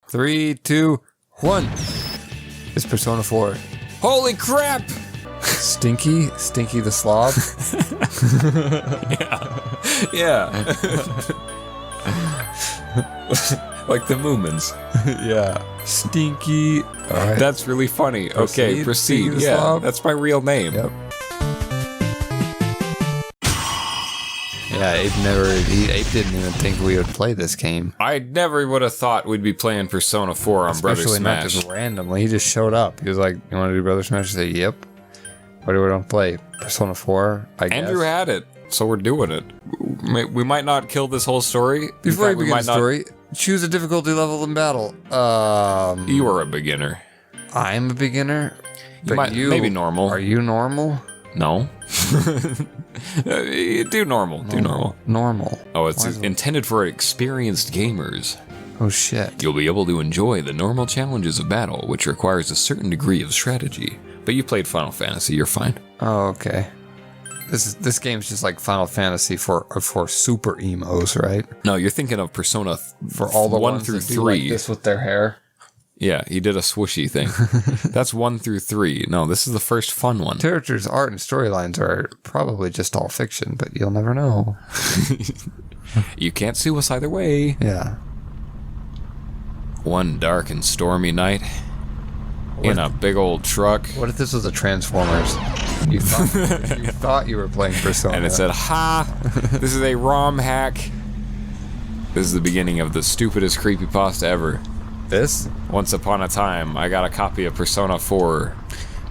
3, 2, 1. It's Persona 4. Holy crap! Stinky the Slob. Yeah. Like the Moomins. Yeah. Stinky. All right. That's really funny. Okay, proceed. Stinky the Yeah, Slob. that's my real name. Yep. Yeah, Abe didn't even think we would play this game. I never would have thought we'd be playing Persona 4 on Brother Especially not Smash. just randomly. He just showed up. He was like, "You want to do Brother Smash?" I said, "Yep." What do we want to play? Persona 4, I guess. Andrew had it, so we're doing it. We might not kill this whole story. Before you begin the story, choose a difficulty level in battle. You are a beginner. I'm a beginner. But you maybe normal. Are you normal? No. Do normal. Do normal. Normal. Oh, it's intended for experienced gamers. Oh shit. You'll be able to enjoy the normal challenges of battle, which requires a certain degree of strategy. But you played Final Fantasy, you're fine. Oh, okay. This game's just like Final Fantasy for super emos, right? No, you're thinking of Persona for all the 1 ones through that 3. Do like this with their hair. Yeah, he did a swooshy thing. That's 1 through 3. No, this is the first fun one. Characters' art and storylines are probably just all fiction, but you'll never know. You can't sue us either way. Yeah. One dark and stormy night in a big old truck. What if this was a Transformers? You thought you were playing Persona. And it said, "Ha! This is a ROM hack. This is the beginning of the stupidest creepypasta ever." This? Once upon a time, I got a copy of Persona 4,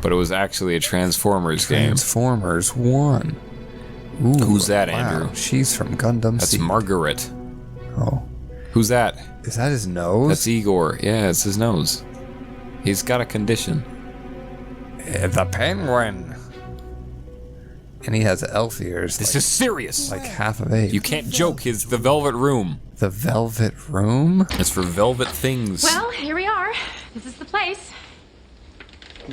but it was actually a Transformers game. Transformers 1. Ooh, who's that, wow. Andrew? She's from Gundam That's Seed. Margaret. Oh. Who's that? Is that his nose? That's Igor. Yeah, it's his nose. He's got a condition. The penguin. And he has elf ears. This is serious. Like half of Abe. You can't joke. It's the Velvet Room. The Velvet Room? It's for velvet things. Well, here we are. This is the place.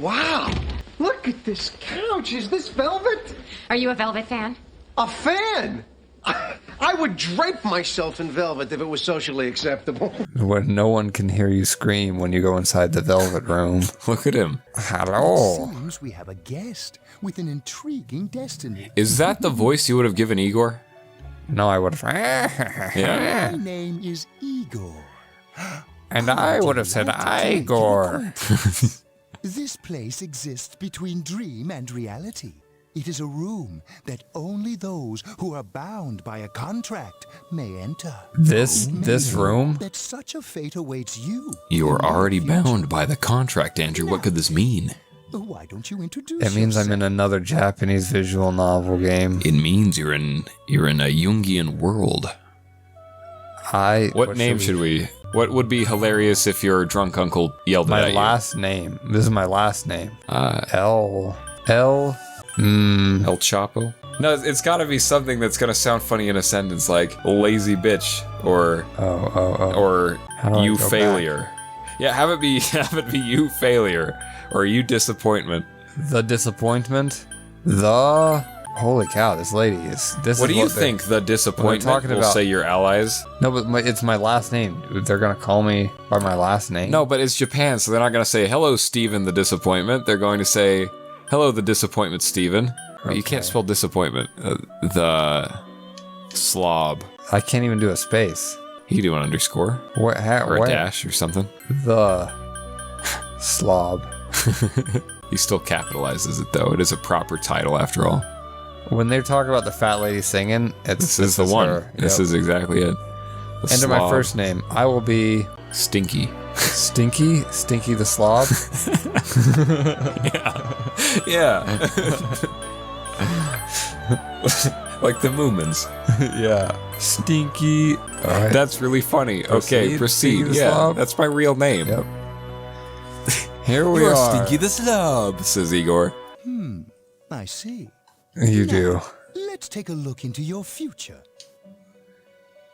Wow! Look at this couch. Is this velvet? Are you a Velvet fan? A fan? I would drape myself in velvet if it was socially acceptable. When no one can hear you scream when you go inside the Velvet Room. Look at him. Hello. Seems we have a guest with an intriguing destiny. Is that the voice you would have given Igor? No, I would have. Yeah. My name is Igor. And I would have said Igor. This place exists between dream and reality. It is a room that only those who are bound by a contract may enter. This room? That such a fate awaits you. You are in your already future. bound by the contract, Andrew. What could this mean? Why don't you introduce It means yourself? I'm in another Japanese visual novel game. It means you're in a Jungian world. What name should we? What would be hilarious if your drunk uncle yelled My at you? last name. This is my last name. El. El Chapo? No, it's got to be something that's gonna sound funny in a sentence, like lazy bitch or or How do I you go failure. Yeah, have it be you failure or you disappointment. The disappointment. The holy cow! This lady is. This. What is do you they- think? The disappointment talking will about- say your allies. No, but it's my last name. They're gonna call me by my last name. No, but it's Japan, so they're not gonna say hello, Steven the disappointment. They're going to say hello, the disappointment, Steven. You can't spell disappointment. The slob. I can't even do a space. You can do an underscore What? or a dash or something. The slob. He still capitalizes it though. It is a proper title after all. When they talk about the fat lady singing, This is the one. her. This Yep. is exactly it. The Enter my slob. first name. I will be Stinky. Stinky the Slob. Yeah. Like the Moomins. Yeah. Stinky. All right. That's really funny. Okay, proceed. Stinky the Yeah, Slob. that's my real name. Yep. Here we You are. Stinky the Slob, says Igor. I see. You do. Let's take a look into your future.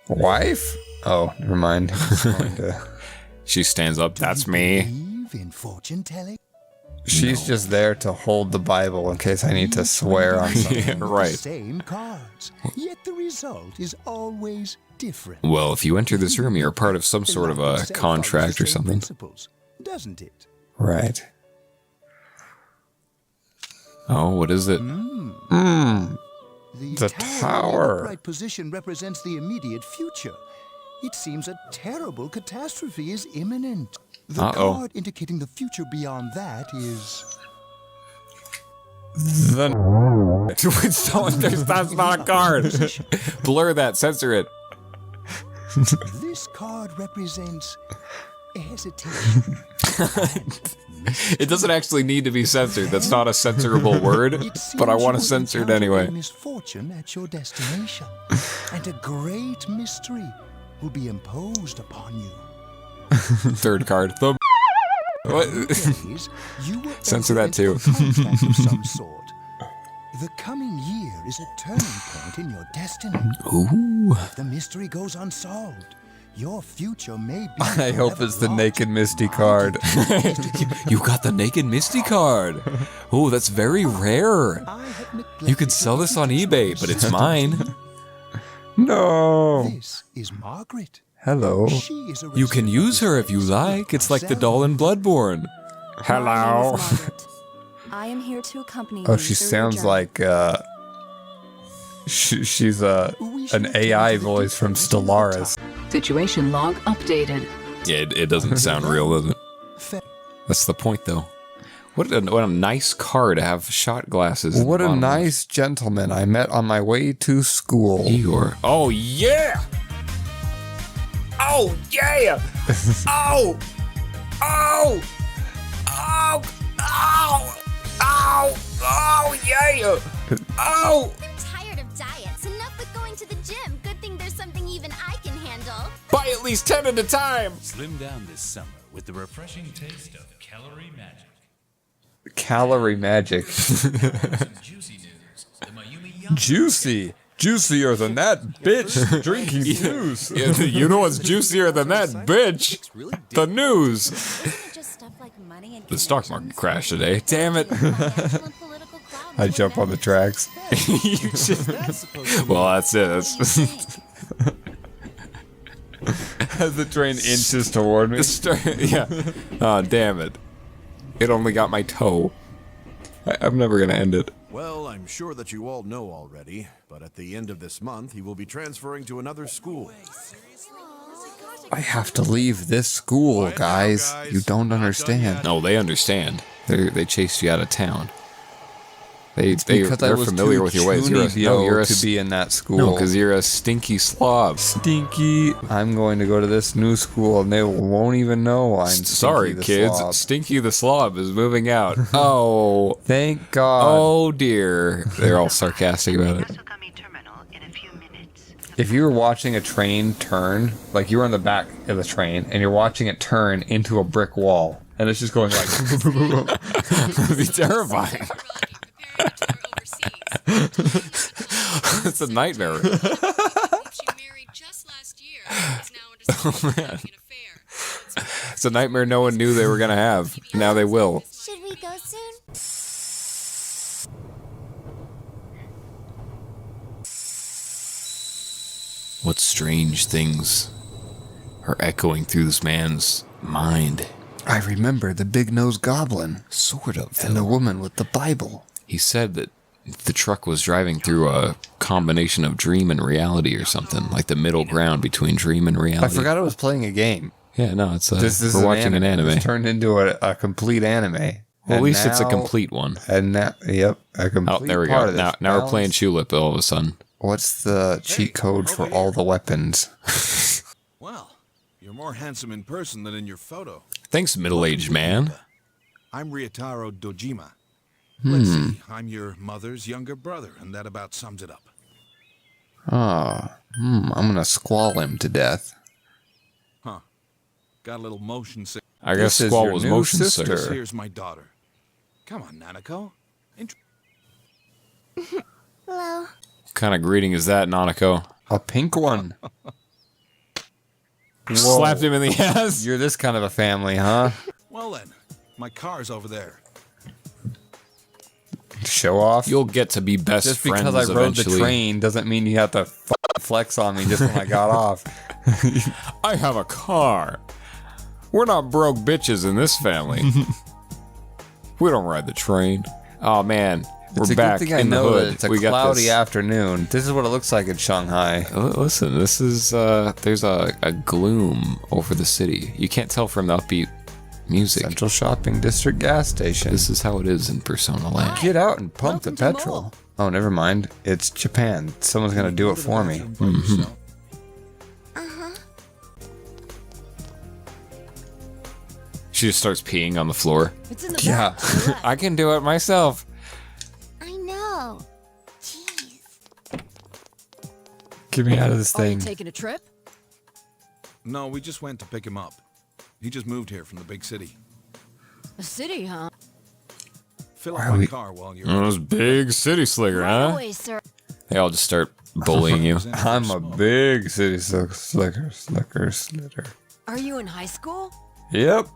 Wife? Oh, never mind. He's going to- She stands up. That's me. Believe in fortune telling? She's just there to hold the Bible in case I need to swear on something. Yeah, right. The same cards. Yet the result is always different. Well, if you enter this room, you're part of some sort of a contract or something. Doesn't it? Right. Oh, what is it? The tower. In upright position represents the immediate future. It seems a terrible catastrophe is imminent. The card indicating the future beyond that is... That's not a card. Blur that, censor it. This card represents hesitation. It doesn't actually need to be censored. That's not a censorable word, but I want to censor it anyway. Misfortune at your destination, and a great mystery will be imposed upon you. Third card. What? Censor that too. Of some sort. The coming year is a turning point in your destiny. Ooh. If the mystery goes unsolved, your future may be... I hope it's the Naked Misty card. You got the Naked Misty card. Oh, that's very rare. You could sell this on eBay, but it's mine. No. This is Margaret. Hello. She is a You can use her if you like. It's like the doll in Bloodborne. Hello. I am here to accompany you. Oh, she sounds like she's an AI voice from Stellaris. Situation log updated. Yeah, it doesn't sound real, does it? That's the point, though. What a nice car to have shot glasses. What a nice gentleman I met on my way to school. Igor. Oh, yeah! Oh, yeah! Oh! Oh! Oh! Oh! Oh! Oh, yeah! Oh! I'm tired of diets. Enough with going to the gym. Good thing there's something even I can handle. Buy at least 10 at a time! Slim down this summer with the refreshing taste of Calorie Magic. Calorie Magic. Juicy news. The Mayumi Young Juicy. Juicier than that bitch drinking juice. You know what's juicier than that, bitch? The news. The stock market crashed today. Damn it. I jump on the tracks. Well, that's it. As the train inches toward me. Yeah. Oh, damn it. It only got my toe. I'm never going to end it. Well, I'm sure that you all know already, but at the end of this month, he will be transferring to another school. I have to leave this school, guys. You don't understand. No, they understand. They chased you out of town. They're was familiar with your ways. You're to be in that school. No, because you're a stinky slob. Stinky. I'm going to go to this new school, and they won't even know I'm sorry, Stinky the kids. Slob. Stinky the slob is moving out. Oh, thank God. Oh dear. They're all sarcastic about it. If you were watching a train turn, like you were on the back of the train, and you're watching it turn into a brick wall, and it's just going like, it'd be terrifying. It's a nightmare. Oh man. It's a nightmare no one knew they were gonna have. Now they will. Should we go soon? What strange things are echoing through this man's mind? I remember the big-nosed goblin. Sort of, and the woman with the Bible. He said that the truck was driving through a combination of dream and reality or something, like the middle ground between dream and reality. I forgot I was playing a game. Yeah, no, it's we're watching an anime. It's turned into a complete anime. Well, at least it's a complete one. And now, yep, a complete. Oh, there we go. Now we're playing Tulip all of a sudden. What's the cheat code for all the weapons? Well, you're more handsome in person than in your photo. Thanks, middle-aged man. I'm Ryotaro Dojima. Let's see, I'm your mother's younger brother, and that about sums it up. I'm gonna squall him to death. Huh. Got a little motion sick. I guess Squall was motion sick. Here's my daughter. Come on, Nanako. Hello. What kind of greeting is that, Nanako? A pink one. Slapped him in the ass. You're this kind of a family, huh? Well then, my car's over there. Show off. You'll get to be best Just friends because I rode eventually. the train doesn't mean you have to flex on me just when I got off. I have a car. We're not broke bitches in this family. We don't ride the train. Oh man, It's we're a back good thing I in the know hood. that it's a We got cloudy this. afternoon. This is what it looks like in Shanghai. Listen, this is there's a gloom over the city. You can't tell from the upbeat music. Central Shopping District gas station. This is how it is in Persona Land. Get out and pump Welcome the to petrol. Mole. Oh, never mind. It's Japan. Someone's gonna do it for me. She just starts peeing on the floor. It's in the Yeah. back. I can do it myself. I know. Jeez. Get me out of this Are you thing. taking a trip? No, we just went to pick him up. He just moved here from the big city. A city, huh? Fill Why up are my we- car while you're. Those big city slicker, huh? Away, sir. They all just start bullying you. I'm a big city slicker. Are you in high school? Yep.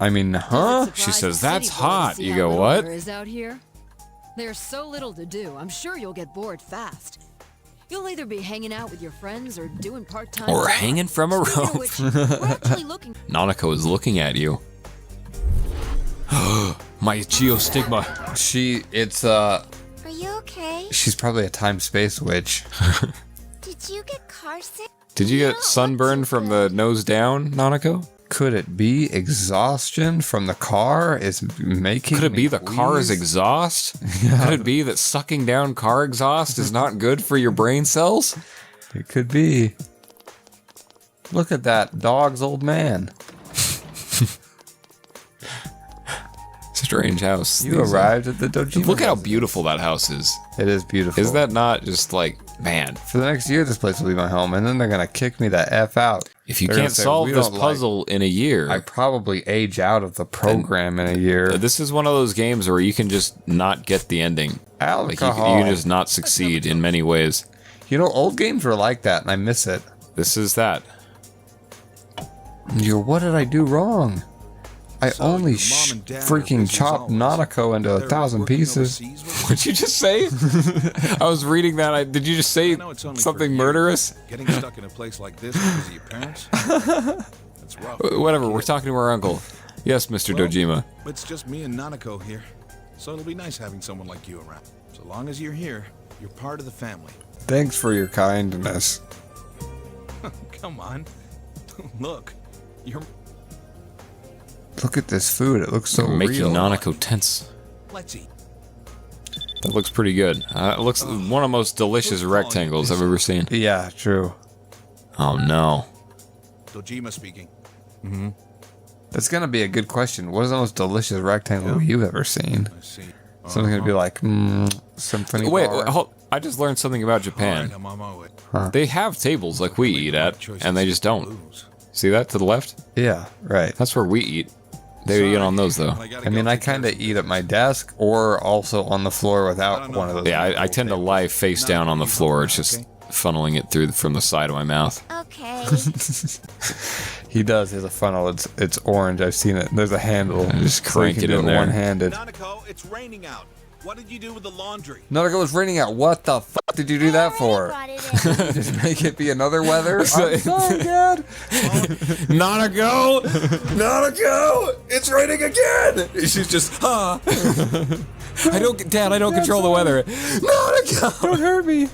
I mean, huh? She says, "That's hot." You go, "What?" Is out here? There's so little to do. I'm sure you'll get bored fast. You'll either be hanging out with your friends or doing part-time. Or jobs. hanging from a Speaking of rope. which, we're actually looking. Nanako is looking at you. My geostigma. Are you okay? She's probably a time-space witch. Did you get car sick? Did you get sunburned from the nose down, Nanako? Could it be exhaustion from the car is making Could it be me the car's wheeze? exhaust? Could it be that sucking down car exhaust is not good for your brain cells? It could be. Look at that dog's old man. Strange house. You arrived at the Dojima. Look at how beautiful that house is. It is beautiful. Is that not just like, man, For the next year, this place will be my home, and then they're gonna kick me the F out. if you They're gonna can't say, solve "We this don't puzzle in a year, I probably age out of the program in a year. this is one of those games where you can just not get the ending. Like you Alcohol. can just not succeed in many ways. You know, old games were like that, and I miss it. This is that. What did I do wrong? I So only your mom and dad are freaking busy as chopped always. Nanako into They're 1,000 working pieces. overseas with What'd you just say? I was reading that. Did you just say I know it's only for something you. murderous? Getting stuck in a place like this because of your parents? That's rough. Whatever, we're talking to our uncle. Yes, Mr. Well, Dojima. It's just me and Nanako here. So it'll be nice having someone like you around. So long as you're here, you're part of the family. Thanks for your kindness. Come on. Look. You're... Look at this food. It looks so Making real. Nanako tense. Let's eat. That looks pretty good. It looks one of the most delicious rectangles I've ever seen. Yeah, true. Oh no. Dojima speaking. That's gonna be a good question. What is the most delicious rectangle you've ever seen? I see. Someone's gonna be like, symphony Wait, bar. hold, I just learned something about All Japan. right, I'm on my way. They have tables like we eat at, and they just don't. Lose. See that to the left? Yeah, right. That's where we eat. They eat on those though. gotta I mean, go I take care kind of of eat at my desk or also on the floor without one of those. Yeah, I tend to lie face down on the floor. It's just funneling it through from the side of my mouth. Okay. He does. He has a funnel. It's orange. I've seen it. There's a handle. Just So you crank can it do in there. one-handed. Nanako, it's raining out. What did you do with the laundry? Nanako, it's raining out. What the fuck did you do that for? Brought it in. Just make it be another weather? I'm sorry, Dad. Nanako! Nanako! It's raining again! She's just, Dad, I don't control the weather. Nanako! Don't hurt me.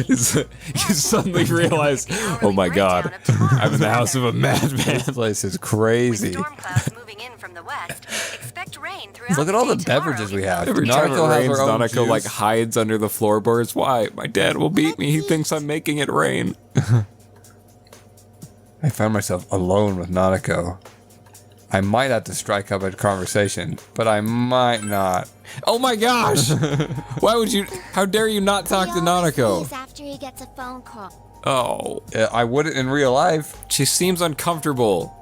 You suddenly realize, oh my god, I'm in the house of a madman. This place is crazy. Storm clouds moving in from the west. Expect rain throughout Look at all the day tomorrow. beverages we have. Every time it Nanako has rains, her own Nanako like juice. hides under the floorboards. Why? My dad will beat me. He thinks I'm making it rain. I found myself alone with Nanako. I might have to strike up a conversation, but I might not. Oh my gosh! Why would you? How dare you not talk to He always Nanako? leaves after he gets a phone call. Oh, I wouldn't in real life. she seems uncomfortable.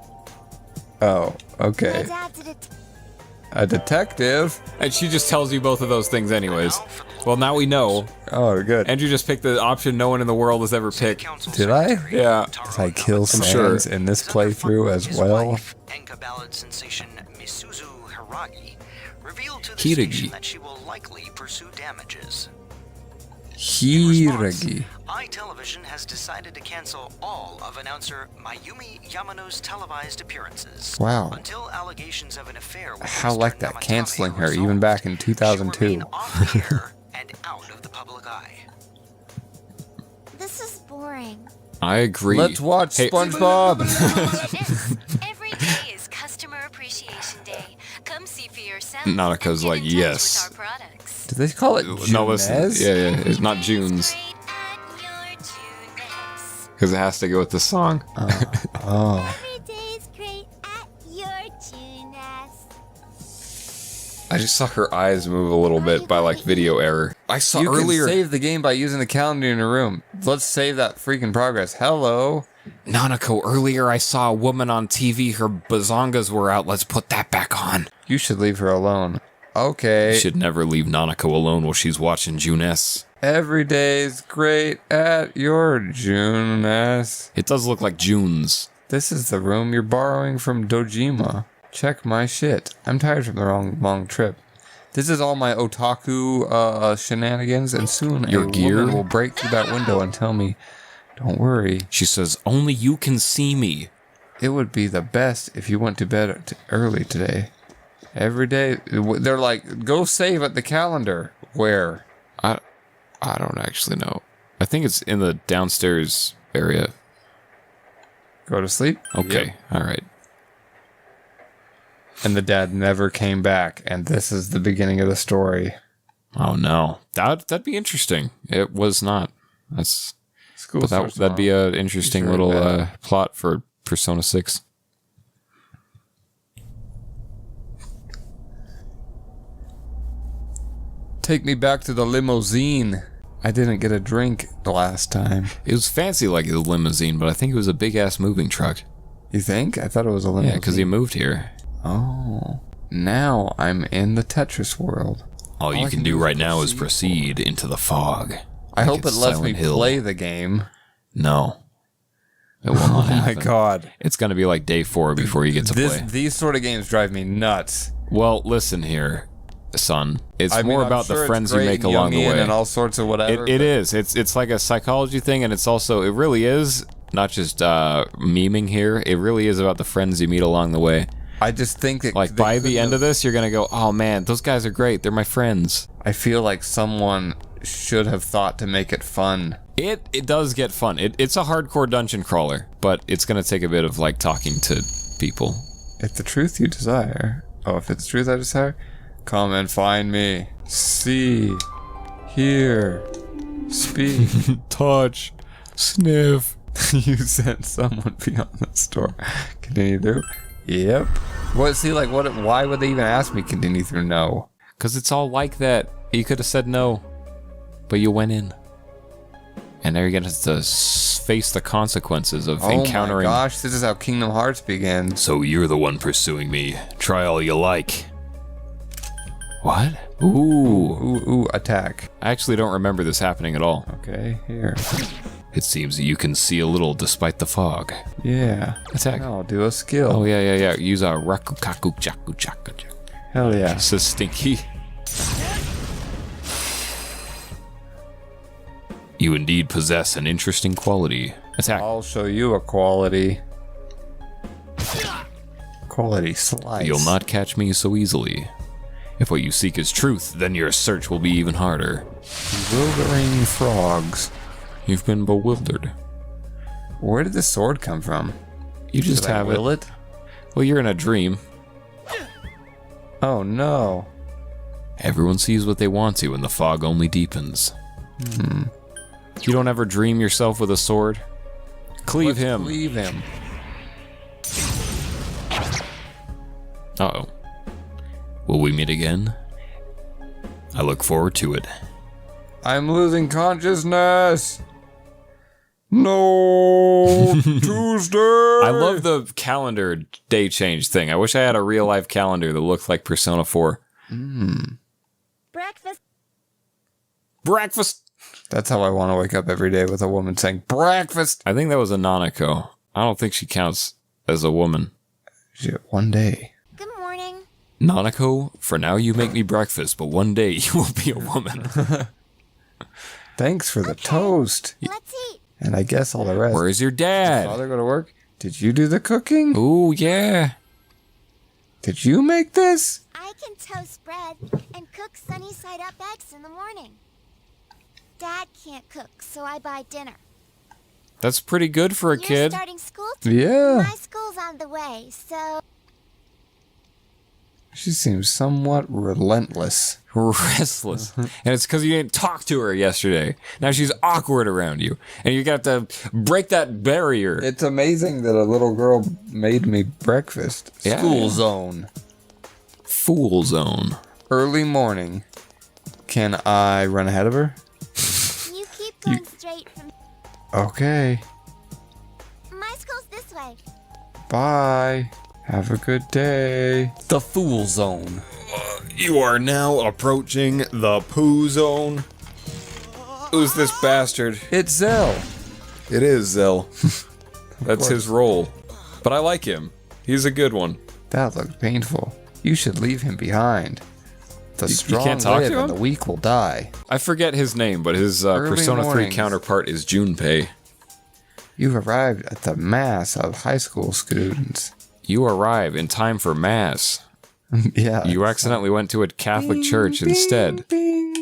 Oh, My okay. dad's A detective? And she just tells you both of those things anyways. Well, now we know. Oh, good. Andrew just picked the option no one in the world has ever picked. Did I? Yeah. Did I kill sure. Sans in this playthrough as well? Enka ballad sensation Misuzu Hirai revealed to the Hiragi. station that she will likely pursue damages. Hiragi. iTelevision has decided to cancel all of announcer Mayumi Yamano's televised appearances. Wow. Until allegations of an affair with How Mr. like that, Namatame canceling are her resolved. even back in She will 2002. remain off the air and out of the public eye. This is boring. I agree. Let's watch Hey, SpongeBob. Every day is Customer Appreciation Day. Come see for yourself. Nanako's and like, get in touch yes. with our products. Do they call it No, listen. Junez? Yeah, it's not June's. Because it has to go with the song. Oh. Every day's great at your Tunas. I just saw her eyes move a little bit by like video error. I saw You earlier. can save the game by using the calendar in your room. Let's save that freaking progress. Hello. Nanako, earlier I saw a woman on TV. Her bazongas were out. Let's put that back on. You should leave her alone. Okay. You should never leave Nanako alone while she's watching Juness. Every day's great at your Juness. It does look like June's. This is the room you're borrowing from Dojima. Check my shit. I'm tired from the long trip. This is all my otaku shenanigans, and soon Your a gear woman will break through that window and tell me, "Don't worry." She says, "Only you can see me." It would be the best if you went to bed early today. Every day, they're like, "Go save at the calendar." Where? I don't actually know. I think it's in the downstairs area. Go to sleep. Okay, all right. And the dad never came back, and this is the beginning of the story. Oh no, that'd be interesting. It was not. That's School but starts that'd be tomorrow. an interesting Sure, little bad. plot for Persona 6. Take me back to the limousine. I didn't get a drink the last time. It was fancy like a limousine, but I think it was a big ass moving truck. You think? I thought it was a limousine. Yeah, because he moved here. Oh. Now I'm in the Tetris world. All you can do right now is proceed into the fog. I hope it it's lets me Silent Hill. play the game. No. It will not Oh my happen. god. It's going to be like day 4 before you get to play. These sort of games drive me nuts. Well, listen here, son. It's I mean, more I'm about sure the it's friends you great make and along the Jungian way. and all sorts of whatever. It is. It's like a psychology thing, and it's also, it really is, not just memeing here, it really is about the friends you meet along the way. I just think that Like, by the end of this, you're going to go, oh man, those guys are great. They're my friends. I feel like someone should have thought to make it fun. It does get fun. It's a hardcore dungeon crawler, but it's going to take a bit of, like, talking to people. If the truth you desire. Oh, if it's the truth I desire, come and find me. See, hear, speak, touch, sniff. You sent someone beyond the store. Continue through. Yep. What? See, like, what? Why would they even ask me? Continue through? No. Because it's all like that. You could have said no, but you went in. And now you're going to have to face the consequences of encountering. Oh my gosh, this is how Kingdom Hearts begins. So you're the one pursuing me. Try all you like. What? Ooh, attack. I actually don't remember this happening at all. Okay, here. It seems that you can see a little despite the fog. Yeah. Attack. I'll do a skill. Oh, yeah. Use a rakukaku jaku jaku. Hell yeah. Says Stinky. You indeed possess an interesting quality. Attack. I'll show you a quality. Quality slice. You'll not catch me so easily. If what you seek is truth, then your search will be even harder. Bewildering frogs. You've been bewildered. Where did this sword come from? You just Did I have will it. Well, you're in a dream. Oh no. Everyone sees what they want to, and the fog only deepens. You don't ever dream yourself with a sword? Cleave him. Cleave him. Uh-oh. Will we meet again? I look forward to it. I'm losing consciousness. No, Tuesday. I love the calendar day change thing. I wish I had a real life calendar that looked like Persona 4. Breakfast. Breakfast. That's how I want to wake up every day, with a woman saying breakfast. I think that was a Nanako. I don't think she counts as a woman. One day. Good morning. Nanako, for now you make me breakfast, but one day you will be a woman. Thanks for the toast. Let's eat. And I guess all the rest. Where's your dad? Did father go to work? Did you do the cooking? Ooh, yeah. Did you make this? I can toast bread and cook sunny side up eggs in the morning. Dad can't cook, so I buy dinner. That's pretty good for a You're kid. starting school? Yeah. My school's on the way, so... She seems somewhat relentless. Restless. And it's because you didn't talk to her yesterday. Now she's awkward around you. And you got to break that barrier. It's amazing that a little girl made me breakfast. Yeah. School zone. Fool zone. Early morning. Can I run ahead of her? You keep going straight from... Okay. My school's this way. Bye. Have a good day. The fool zone. You are now approaching the poo zone. Who's this bastard? It's Zell. It is Zell. That's his role. But I like him. He's a good one. That looked painful. You should leave him behind. The strong can't talk live to and him? the weak will die. I forget his name, but his Persona 3 mornings. counterpart is Junpei. You've arrived at the mass of high school students. You arrive in time for mass. Yeah. You accidentally went to a Catholic church instead.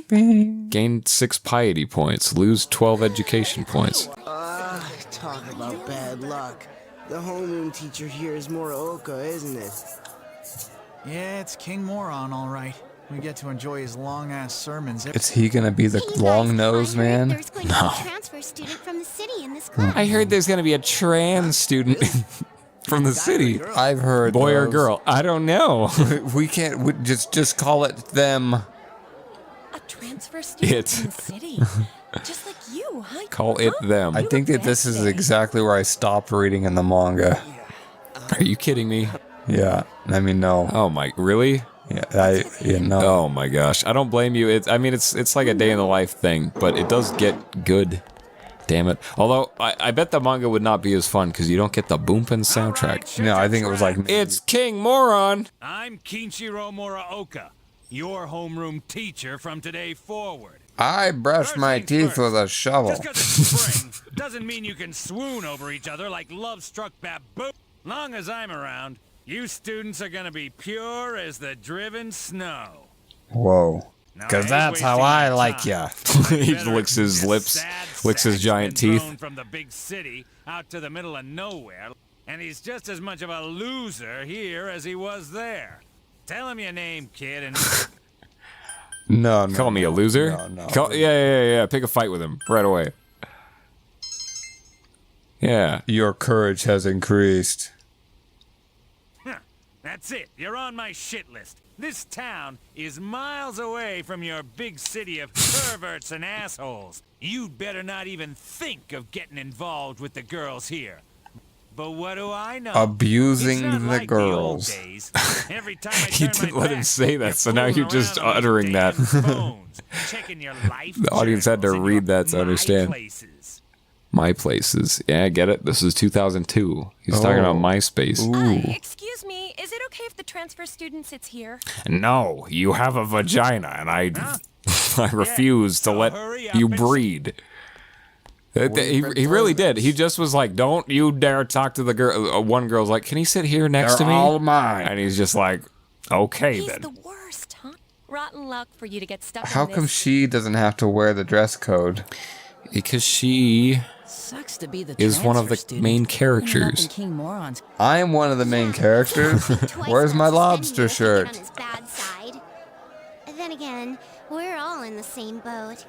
Gained 6 piety points. Lose 12 education points. Talk about bad luck. The homeroom teacher here is Morooka, isn't it? Yeah, it's King Moron, all right. We get to enjoy his long-ass sermons. Is he gonna be the long-nosed man? There's going to be a transfer student from the city in this class. I heard there's going to be a trans student from the city. I've heard Boy or those. girl? I don't know. We can't just call it them. A transfer student from the city. Just like you, huh? Call it them. I think that this is exactly where I stopped reading in the manga. Are you kidding me? Yeah. I mean, no. Oh my, really? Yeah, no. Oh my gosh. I don't blame you. It's like a day in the life thing, but it does get good. Damn it. Although, I bet the manga would not be as fun because you don't get the boomkin soundtrack. No, I think it was like... It's King Moron! I'm Kinshiro Morooka, your homeroom teacher from today forward. I brush my teeth with a shovel. Just 'cause it's spring doesn't mean you can swoon over each other like love-struck baboons. Long as I'm around, you students are gonna be pure as the driven snow. Whoa. Now, Because I that's ain't how wasting I your like time. ya. He licks his lips, licks his giant Been teeth. thrown from the big city out to the middle of nowhere, and he's just as much of a loser here as he was there. Tell him your name, kid, and No. Call me a loser? No. Yeah. Pick a fight with him right away. Yeah. Your courage has increased. that's it. You're on my shit list. This town is miles away from your big city of perverts and assholes. You'd better not even think of getting involved with the girls here. But what do I know? Abusing It's not the like girls. The old days. Every time I You turn didn't my let him back, say that, so now you're just fooling around on uttering that. those damn phones, checking your life The audience had to journals and read your that to understand. MyPlaces. My Places. Yeah, I get it. This is 2002. He's talking about MySpace. Excuse me, is it okay if the transfer student sits here? No, you have a vagina, and I refuse to let you breed. He really did. He just was like, "Don't you dare talk to the girl." One girl's like, "Can he sit here next to me?" all mine. And he's just like, "Okay He's then." the worst, huh? Rotten luck for you to get stuck How in this. come she doesn't have to wear the dress code? Because she Sucks to be the is one of transfer the student. main Helping characters. King Morons. I am one of the main characters. Where's my lobster shirt? On his bad side. Then again, we're all in the same boat.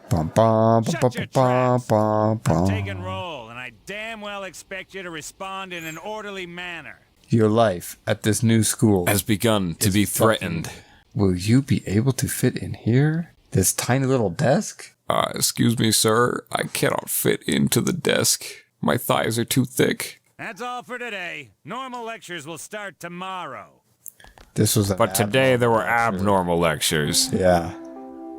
Bum, bum, bum, bum, bum, bum, bum. Take and roll, and I damn well expect you to respond in an orderly manner. Your life at this new school Has begun to be threatened. Will you be able to fit in here? This tiny little desk? Excuse me, sir. I cannot fit into the desk. My thighs are too thick. That's all for today. Normal lectures will start tomorrow. This was But today there were abnormal lectures. Yeah.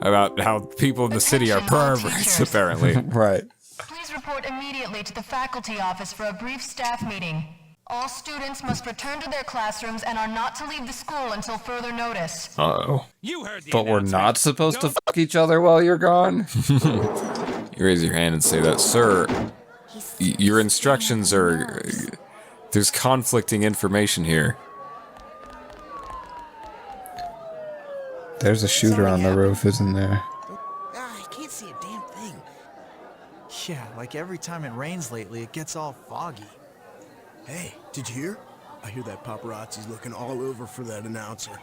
About how people in the city are perverts, apparently. Right. Please report immediately to the faculty office for a brief staff meeting. All students must return to their classrooms and are not to leave the school until further notice. Uh-oh. You heard the But we're announcement. not supposed to Don't fuck each other while you're gone? You raise your hand and say that, sir. Your instructions are... There's conflicting information here. There's a shooter on the roof, isn't there? I can't see a damn thing. Yeah, like every time it rains lately, it gets all foggy. Hey, did you hear? I hear that paparazzi's looking all over for that announcer.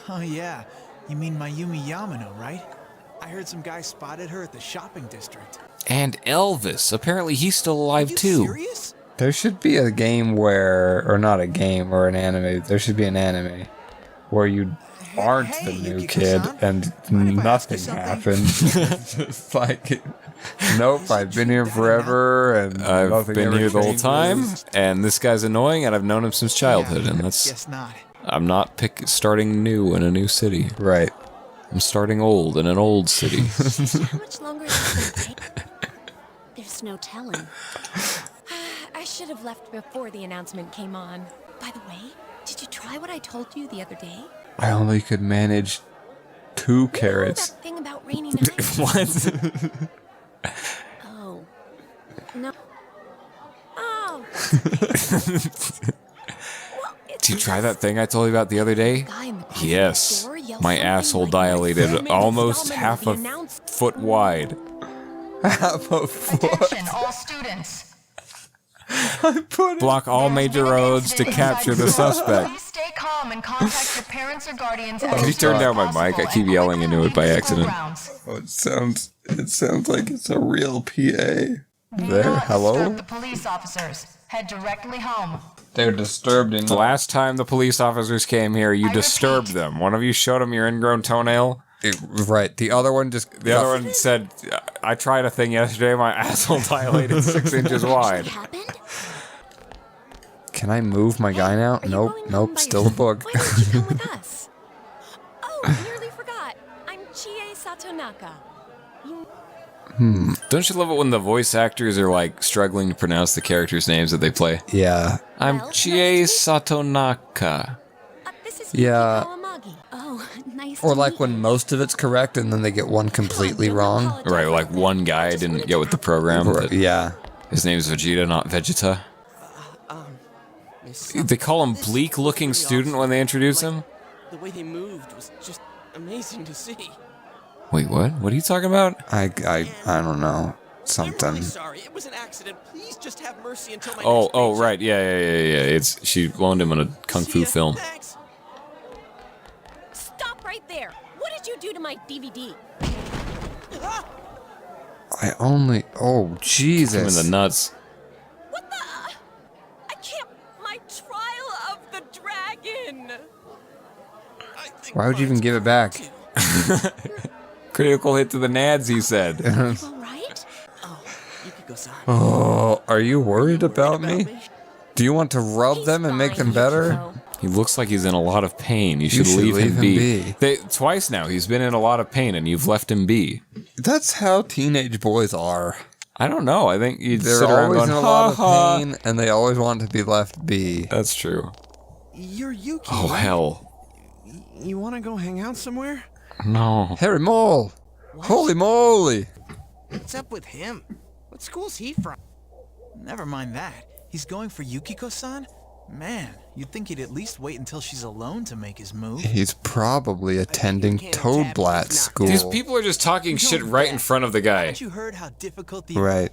Oh yeah, you mean Mayumi Yamano, right? I heard some guy spotted her at the shopping district. And Elvis. Apparently he's still alive too. Serious? There should be a game where, or not a game, or an anime. There should be an anime where you aren't the new kid and nothing happens. Just like, nope, I've been here forever and I've been here the whole time, changes. and this guy's annoying, and I've known him since childhood, and that's... Guess not. I'm not starting new in a new city. Right. I'm starting old in an old city. How much longer is it going to take? There's no telling. I should have left before the announcement came on. By the way, did you try what I told you the other day? I only could manage 2 carrots. That thing about rainy nights? What? Oh. No. Oh. Did you try that thing I told you about the other day? Yes. My asshole dilated almost half a foot wide. Half a foot. Attention, all students. Block all major roads to capture the suspect. Please stay calm and contact your parents or guardians. Can you turn down my mic? I keep yelling into it by accident. Oh, it sounds like it's a real PA. There, Disturb hello? the police officers. Head directly home. They're disturbed in The last time the police officers came here, you disturbed them. One of you showed them your ingrown toenail. Right. The other one just... The other one said, I tried a thing yesterday, my asshole dilated 6 inches wide. Can I move my guy now? Nope, still a book. Why don't you come with us? Oh, nearly forgot. I'm Chie Satonaka. Don't you love it when the voice actors are like struggling to pronounce the characters' names that they play? Yeah. I'm Chie Satonaka. Yeah. Oh, nice. Or like when most of it's correct and then they get one completely wrong. Right, like one guy didn't get with the program. Yeah. His name's Vegeta, not Vegeta. They call him bleak-looking student when they introduce him? The way they moved was just amazing to see. Wait, what? What are you talking about? I don't know. Something. I'm really sorry. It was an accident. Please just have mercy until my Oh, right. Yeah. It's she loaned him in a kung fu film. Stop right there. What did you do to my DVD? Oh, Jesus. Him in the nuts. What the? I can't. My trial of the dragon. Why would you even give it back? Critical hit to the nads, he said. All right. Oh, are you worried about me? Do you want to rub them and make them better? He looks like he's in a lot of pain. You should leave him be. Twice now, he's been in a lot of pain, and you've left him be. That's how teenage boys are. I don't know. I think you'd They're sit around always going, in a lot of pain, and they always want to be left be. That's true. You're Yuki. Oh, right? hell. You want to go hang out somewhere? No. Harry Mole! Holy moly! What's up with him? What school's he from? Never mind that. He's going for Yukiko-san? Man, you'd think he'd at least wait until she's alone to make his move. He's probably attending Toadblatt school. These people are just talking shit right in front of the guy. Haven't you heard how difficult the... Right.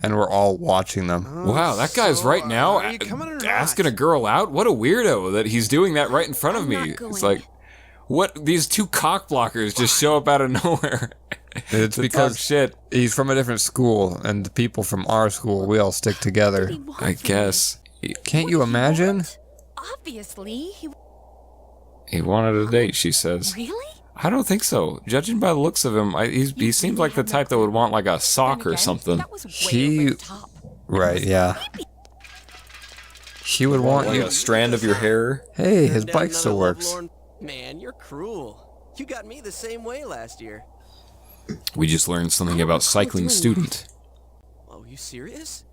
And we're all watching them. Wow, that guy's right now asking a girl out? What a weirdo that he's doing that right in front of me. It's like, what? These two cock blockers just show up out of nowhere. It's because he's from a different school, and the people from our school, we all stick together. I guess. Can't you imagine? Obviously, He wanted a date, she says. Really? I don't think so. Judging by the looks of him, he seems like the type that would want like a sock or something. Right, yeah. He would want like you... a strand of your hair. Hey, his bike still works. Man, you're cruel. You got me the same way last year. We just learned something about cycling student. Oh, you serious?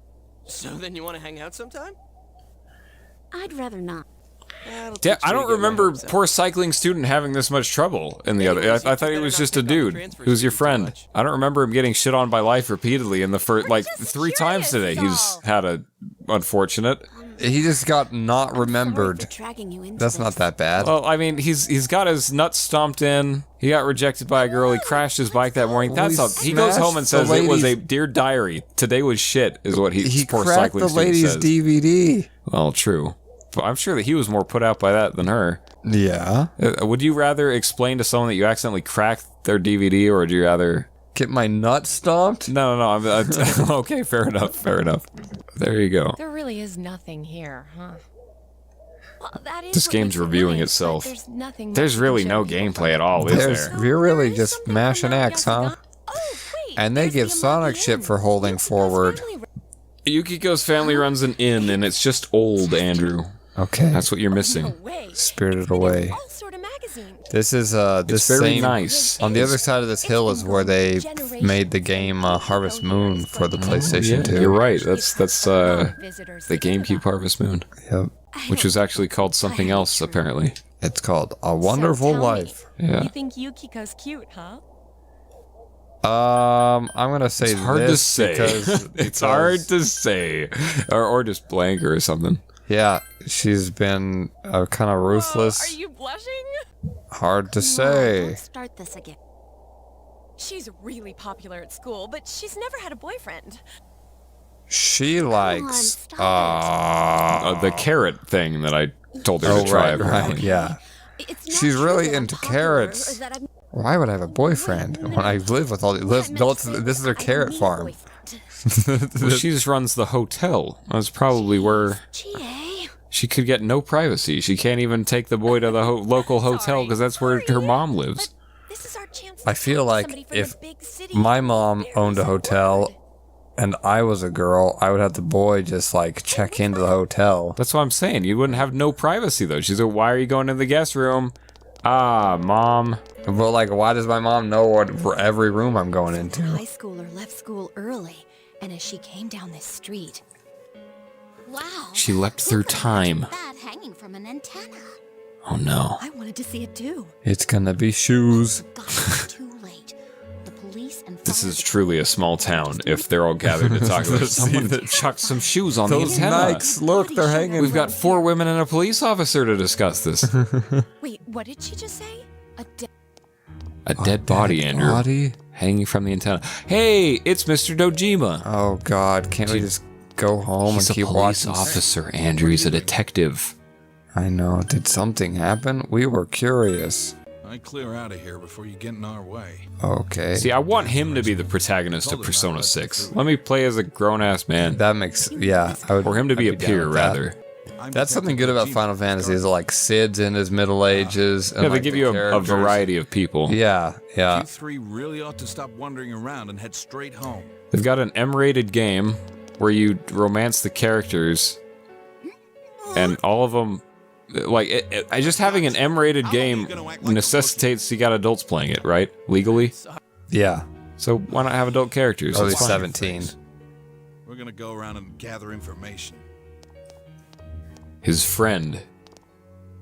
So then you want to hang out sometime? I'd rather not. Yeah, I don't remember poor cycling student having this much trouble in the other. I thought he was just a dude who's your friend. I don't remember him getting shit on by life repeatedly in the first, like, 3 times today. He's had a unfortunate. He just got not remembered. That's not that bad. Well, I mean, he's got his nuts stomped in. He got rejected by a girl. He crashed his bike that morning. That's all. He goes home and says it was a dear diary. Today was shit, is what he poor cracked cycling the lady's says. DVD. Well, true. But I'm sure that he was more put out by that than her. Yeah. Would you rather explain to someone that you accidentally cracked their DVD, or would you rather get my nuts stomped? No. I'm okay. Fair enough. There you go. There really is nothing here, huh? Well, that is This game's reviewing itself. There's really no gameplay at all, is there? You're really just mashing X, huh? And they give Sonic shit for holding forward. Yukiko's family runs an inn, and it's just old, Andrew. Okay. That's what you're missing. Spirited Away. This is this very same, nice. On the other side of this hill is where they made the game Harvest Moon for the PlayStation 2. You're right. That's the GameCube Harvest Moon. Yep. Which was actually called something else, apparently. It's called A Wonderful Life. Yeah. You think Yukiko's cute, huh? I'm gonna say it's hard to say. Because it's hard to say, or just blank or something. Yeah, she's been kind of ruthless. Are you blushing? Hard to say. Let's start this again. She's really popular at school, but she's never had a boyfriend. She likes the carrot thing that I told her to try. Right, yeah. She's really into carrots. Why would I have a boyfriend when I live with all these? This is her carrot farm. Well, she just runs the hotel. That's probably where she could get no privacy. She can't even take the boy to the local hotel because that's where her mom lives. I feel like if my mom owned a hotel and I was a girl, I would have the boy just like check into the hotel. That's what I'm saying. You wouldn't have no privacy though. She's like, "Why are you going to the guest room?" Ah, mom. But like, why does my mom know what every room I'm going into? High schooler left school early, and as she came down this street, wow! She leapt through time. That hanging from an antenna. Oh no! I wanted to see it too. It's gonna be shoes. Too late. The police and this is truly a small town. If they're all gathered to talk about someone that chucked some shoes on Those the antenna. Nikes, look, they're hanging. We've got 4 women and a police officer to discuss this. Wait, what did she just say? A dead body, Andrew. Body? Hanging from the antenna. Hey, it's Mr. Dojima. Oh God, can't we just go home and keep watching? He's a police officer, Andrew. He's a detective. I know. Did something happen? We were curious. I clear out of here before you get in our way. Okay. See, I want him to be the protagonist of Persona 6. Let me play as a grown-ass man. That makes, yeah. Or him to be a peer, rather. That's something good about Final Fantasy is like Sid's in his middle ages. And Yeah, they like give the you a characters. variety of people. Yeah, yeah. You 3 really ought to stop wandering around and head straight home. They've got an M-rated game where you romance the characters, and all of them, like, just having an M-rated game necessitates you got adults playing it, right? Legally? Yeah. So why not have adult characters? Oh, It's he's fine. 17. We're gonna go around and gather information. His friend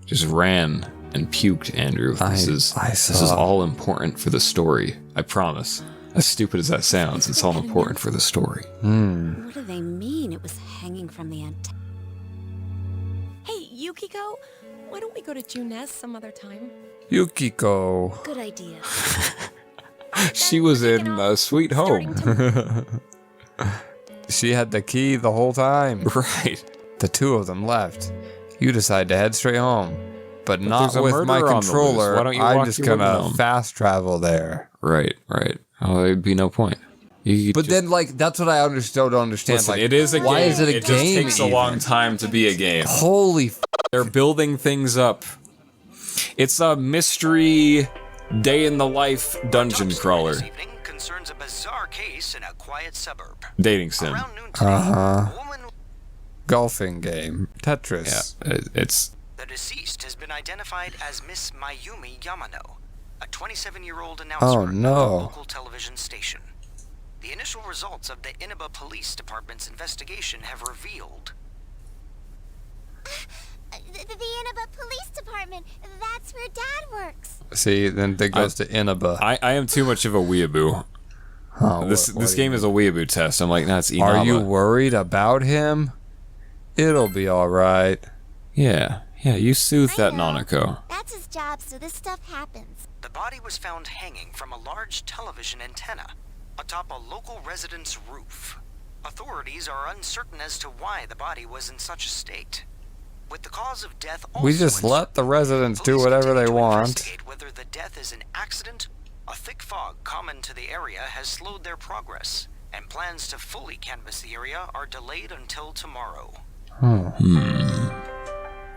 just ran and puked, Andrew. This is all important for the story. I promise. As stupid as that sounds, it's all important for the story. What do they mean it was hanging from the antenna? Hey, Yukiko, why don't we go to Junes some other time? Yukiko. Good idea. She was in Sweet Home. She had the key the whole time. Right. The 2 of them left. You decide to head straight home. But not there's a with my murderer on the loose. controller. Why don't you I'm walk just your way gonna home? fast travel there. Right. Oh, there'd be no point. But then, like, that's what I don't understand. Listen, like, it is a game. Why is it a It game? just takes a long time to be a game. Holy They're building things up. It's a mystery day in the life dungeon crawler. Concerns a bizarre case in a quiet suburb. Dating sim. Golfing game. Tetris. Yeah, it's... The deceased has been identified as Miss Mayumi Yamano, a 27-year-old announcer at a local television station. The initial results of the Inaba Police Department's investigation have revealed... The Inaba See, then that goes to Inaba. I am too much of a weeaboo. Oh, this game is a weeaboo test. I'm like, that's Inaba. Are you worried about him? It'll be alright. Yeah, you soothe that Nanako. That's his job, so this stuff happens. The body was found hanging from a large television antenna atop a local resident's roof. Authorities are uncertain as to why the body was in such a state. With the cause of death also We just let the residents do whatever they want. Whether the death is an accident, a thick fog common to the area has slowed their progress, and plans to fully canvass the area are delayed until tomorrow.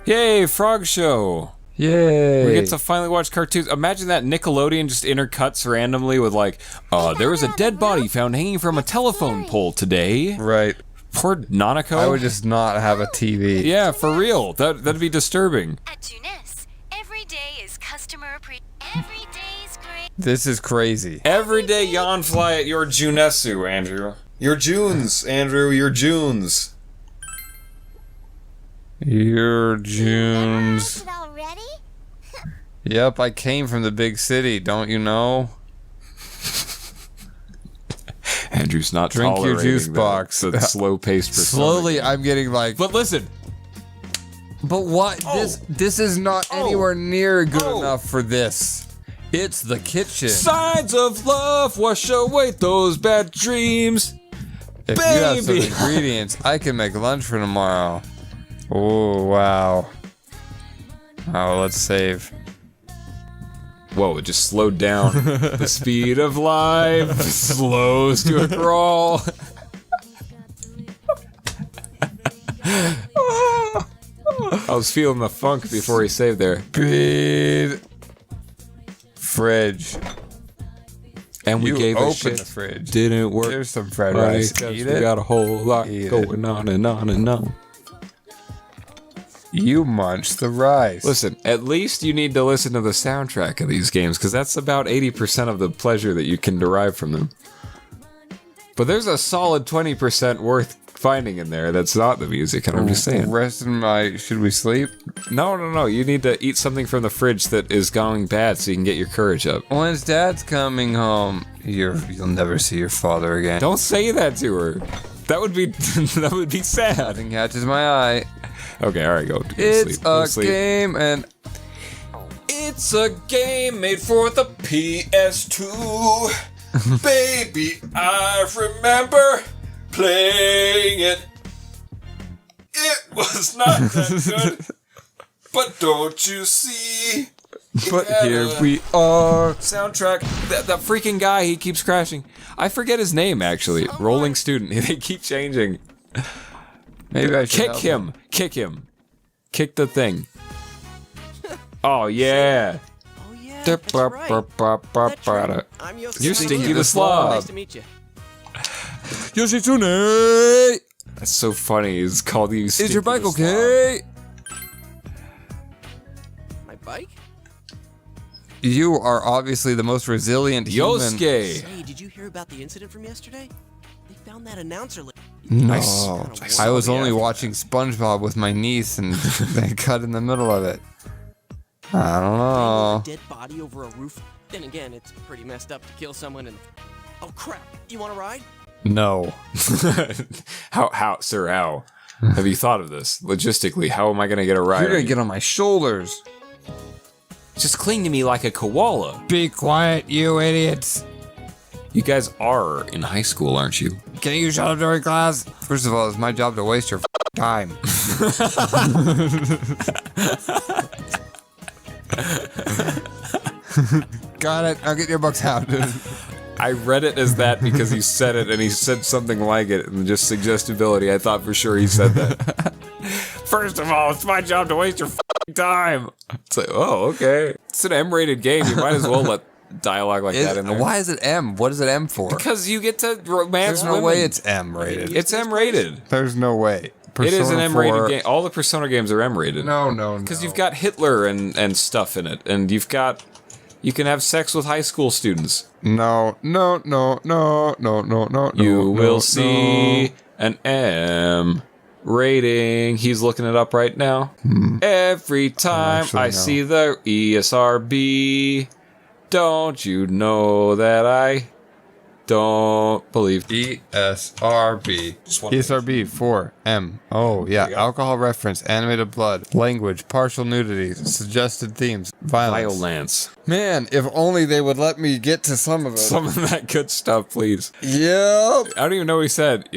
Yay, Frog Show! Yay! We get to finally watch cartoons. Imagine that Nickelodeon just intercuts randomly with like, there was a dead body found hanging from a telephone pole today. Right. Poor Nanako. I would just not have a TV. Yeah, for real. That'd be disturbing. At Junes, every day is customer every day's great. This is crazy. Every day yawn fly at your Junesu, Andrew. Your Junes, Andrew, your Junes. Your Junes. It already? Yep, I came from the big city, don't you know? Andrew's not Drink your tolerating juice box. The slow-paced persona. Slowly, I'm getting like... But listen. But what? This is not anywhere near good enough for this. It's the kitchen. Signs of love wash away those bad dreams. If you have some ingredients, I can make lunch for tomorrow. Oh, wow. Oh, let's save. Whoa, it just slowed down. The speed of life slows to a crawl. I was feeling the funk before he saved there. Big fridge. And we gave a open shit. The fridge. Didn't work. There's some fried right, rice. We got a whole lot going on and on and on. You munch the rice. Listen, at least you need to listen to the soundtrack of these games, because that's about 80% of the pleasure that you can derive from them. But there's a solid 20% worth finding in there that's not the music, and I'm just saying. Rest in my... Should we sleep? No. You need to eat something from the fridge that is going bad so you can get your courage up. When's Dad's coming home? You'll never see your father again. Don't say that to her. That would be that would be sad. Nothing catches my eye. Okay, alright, go It's sleep. a game and... It's a game made for the PS2. Baby, I remember playing it. It was not that good. But don't you see? But here we are. Soundtrack. That freaking guy, he keeps crashing. I forget his name, actually. Rolling Student. They keep changing. Maybe I should Kick him. Kick him. Kick the thing. Oh, yeah. Oh, yeah, that's right. I'm Yosuke. You're Stinky the Slob. Nice to meet you. Yoshitsune! That's so funny. It's called you Stinky Is your bike the okay? My bike? You are obviously the most resilient human. Yosuke! Hey, did you hear about the incident from yesterday? They found that announcer. No. Nice. I was only watching SpongeBob with my niece and they cut in the middle of it. I don't know. A dead body over a roof. Then again, it's pretty messed up to kill someone and... Oh crap, you want to ride? No. How, sir, how? Have you thought of this? Logistically, how am I going to get a ride? You're going to get on my shoulders. Just cling to me like a koala. Be quiet, you idiots. You guys are in high school, aren't you? Can you shut up during class? First of all, it's my job to waste your time. Got it. I'll get your books out. I read it as that because he said it and he said something like it and just suggestibility. I thought for sure he said that. First of all, it's my job to waste your time. It's like, oh, okay. It's an M-rated game. You might as well let dialogue like that in there. Why is it M? What is it M for? Because you get to romance There's no women. way it's M-rated. It's M-rated. There's no way. It is an Persona M-rated 4 game. All the Persona games are M-rated. No. Because you've got Hitler and stuff in it. And you can have sex with high school students. No. You will see an M rating. He's looking it up right now. Every time I see the ESRB, don't you know that I don't believe ESRB. ESRB 4M. Oh, yeah. Alcohol reference, animated blood, language, partial nudity, suggested themes, violence. Man, if only they would let me get to some of it. Some of that good stuff, please. Yep. I don't even know what he said.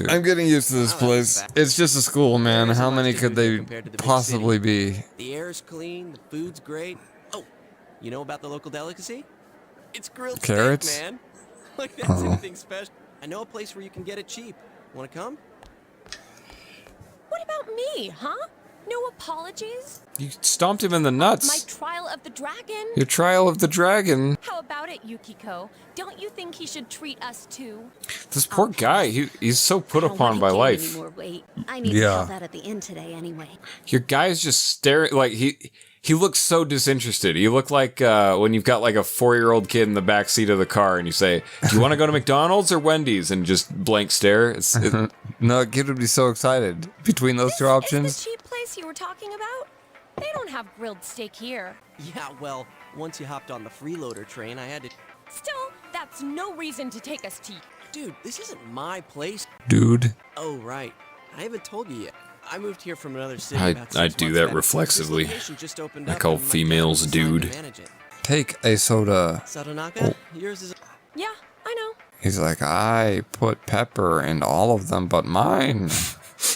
I'm getting used to this place. It's just a school, man. How many could they possibly be? The air's clean, the food's great. Oh, you know about the local delicacy? It's grilled Carrots? steak, man. Like that's anything special. I know a place where you can get it cheap. Want to come? What about me, huh? No apologies? You stomped him in the nuts. My trial of the dragon? Your trial of the dragon. How about it, Yukiko? Don't you think he should treat us too? This poor guy, he's so put upon by life. I need to help out at the inn today anyway. Your guy's just staring, like, he looks so disinterested. You look like when you've got like a 4-year-old kid in the back seat of the car and you say, do you want to go to McDonald's or Wendy's? And just blank stare. No, a kid would be so excited. Between those two options. Is the cheap place you were talking about? They don't have grilled steak here. Yeah, well, once you hopped on the freeloader train, I had to... Still, that's no reason to take us to... Dude, this isn't my place. Dude. Oh, right. I haven't told you yet. I moved here from another city I do that reflexively. I call females dude. Take a soda. Satonaka, yours is... Yeah, I know. He's like, I put pepper in all of them but mine.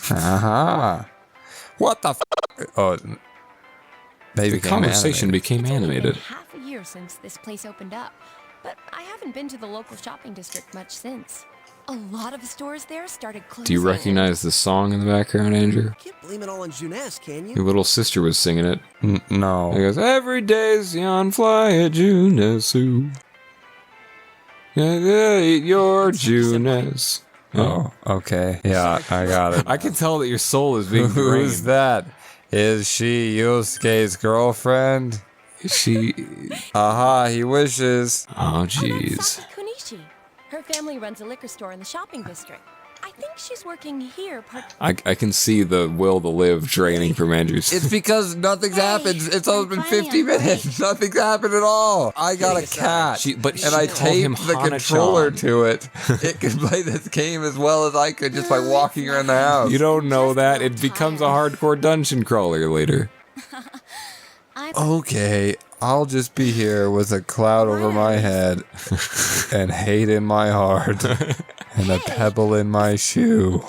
Haha. What the f? Oh, the conversation became animated. Half a year since this place opened up, but I haven't been to the local shopping district much since. A lot of stores there started closing. Do you recognize the song in the background, Andrew? Can't blame it all on Jeunesse, can you? Your little sister was singing it. No. It goes, every day's yon fly at Jeunesse. Eat your Jeunesse. Oh, okay. Yeah, I got it. I can tell that your soul is being drained. Who's that? Is she Yosuke's girlfriend? Is she? Aha, he wishes. Oh, jeez. Kunishi. Her family runs a liquor store in the shopping district. I think she's working here I can see the will to live draining from Andrew's. It's because nothing's happened. It's only been 50 minutes. Nothing's happened at all. I got a cat, and I taped the controller to it. It could play this game as well as I could just by walking around the house. You don't know that. It becomes a hardcore dungeon crawler later. Okay, I'll just be here with a cloud over my head and hate in my heart and a pebble in my shoe.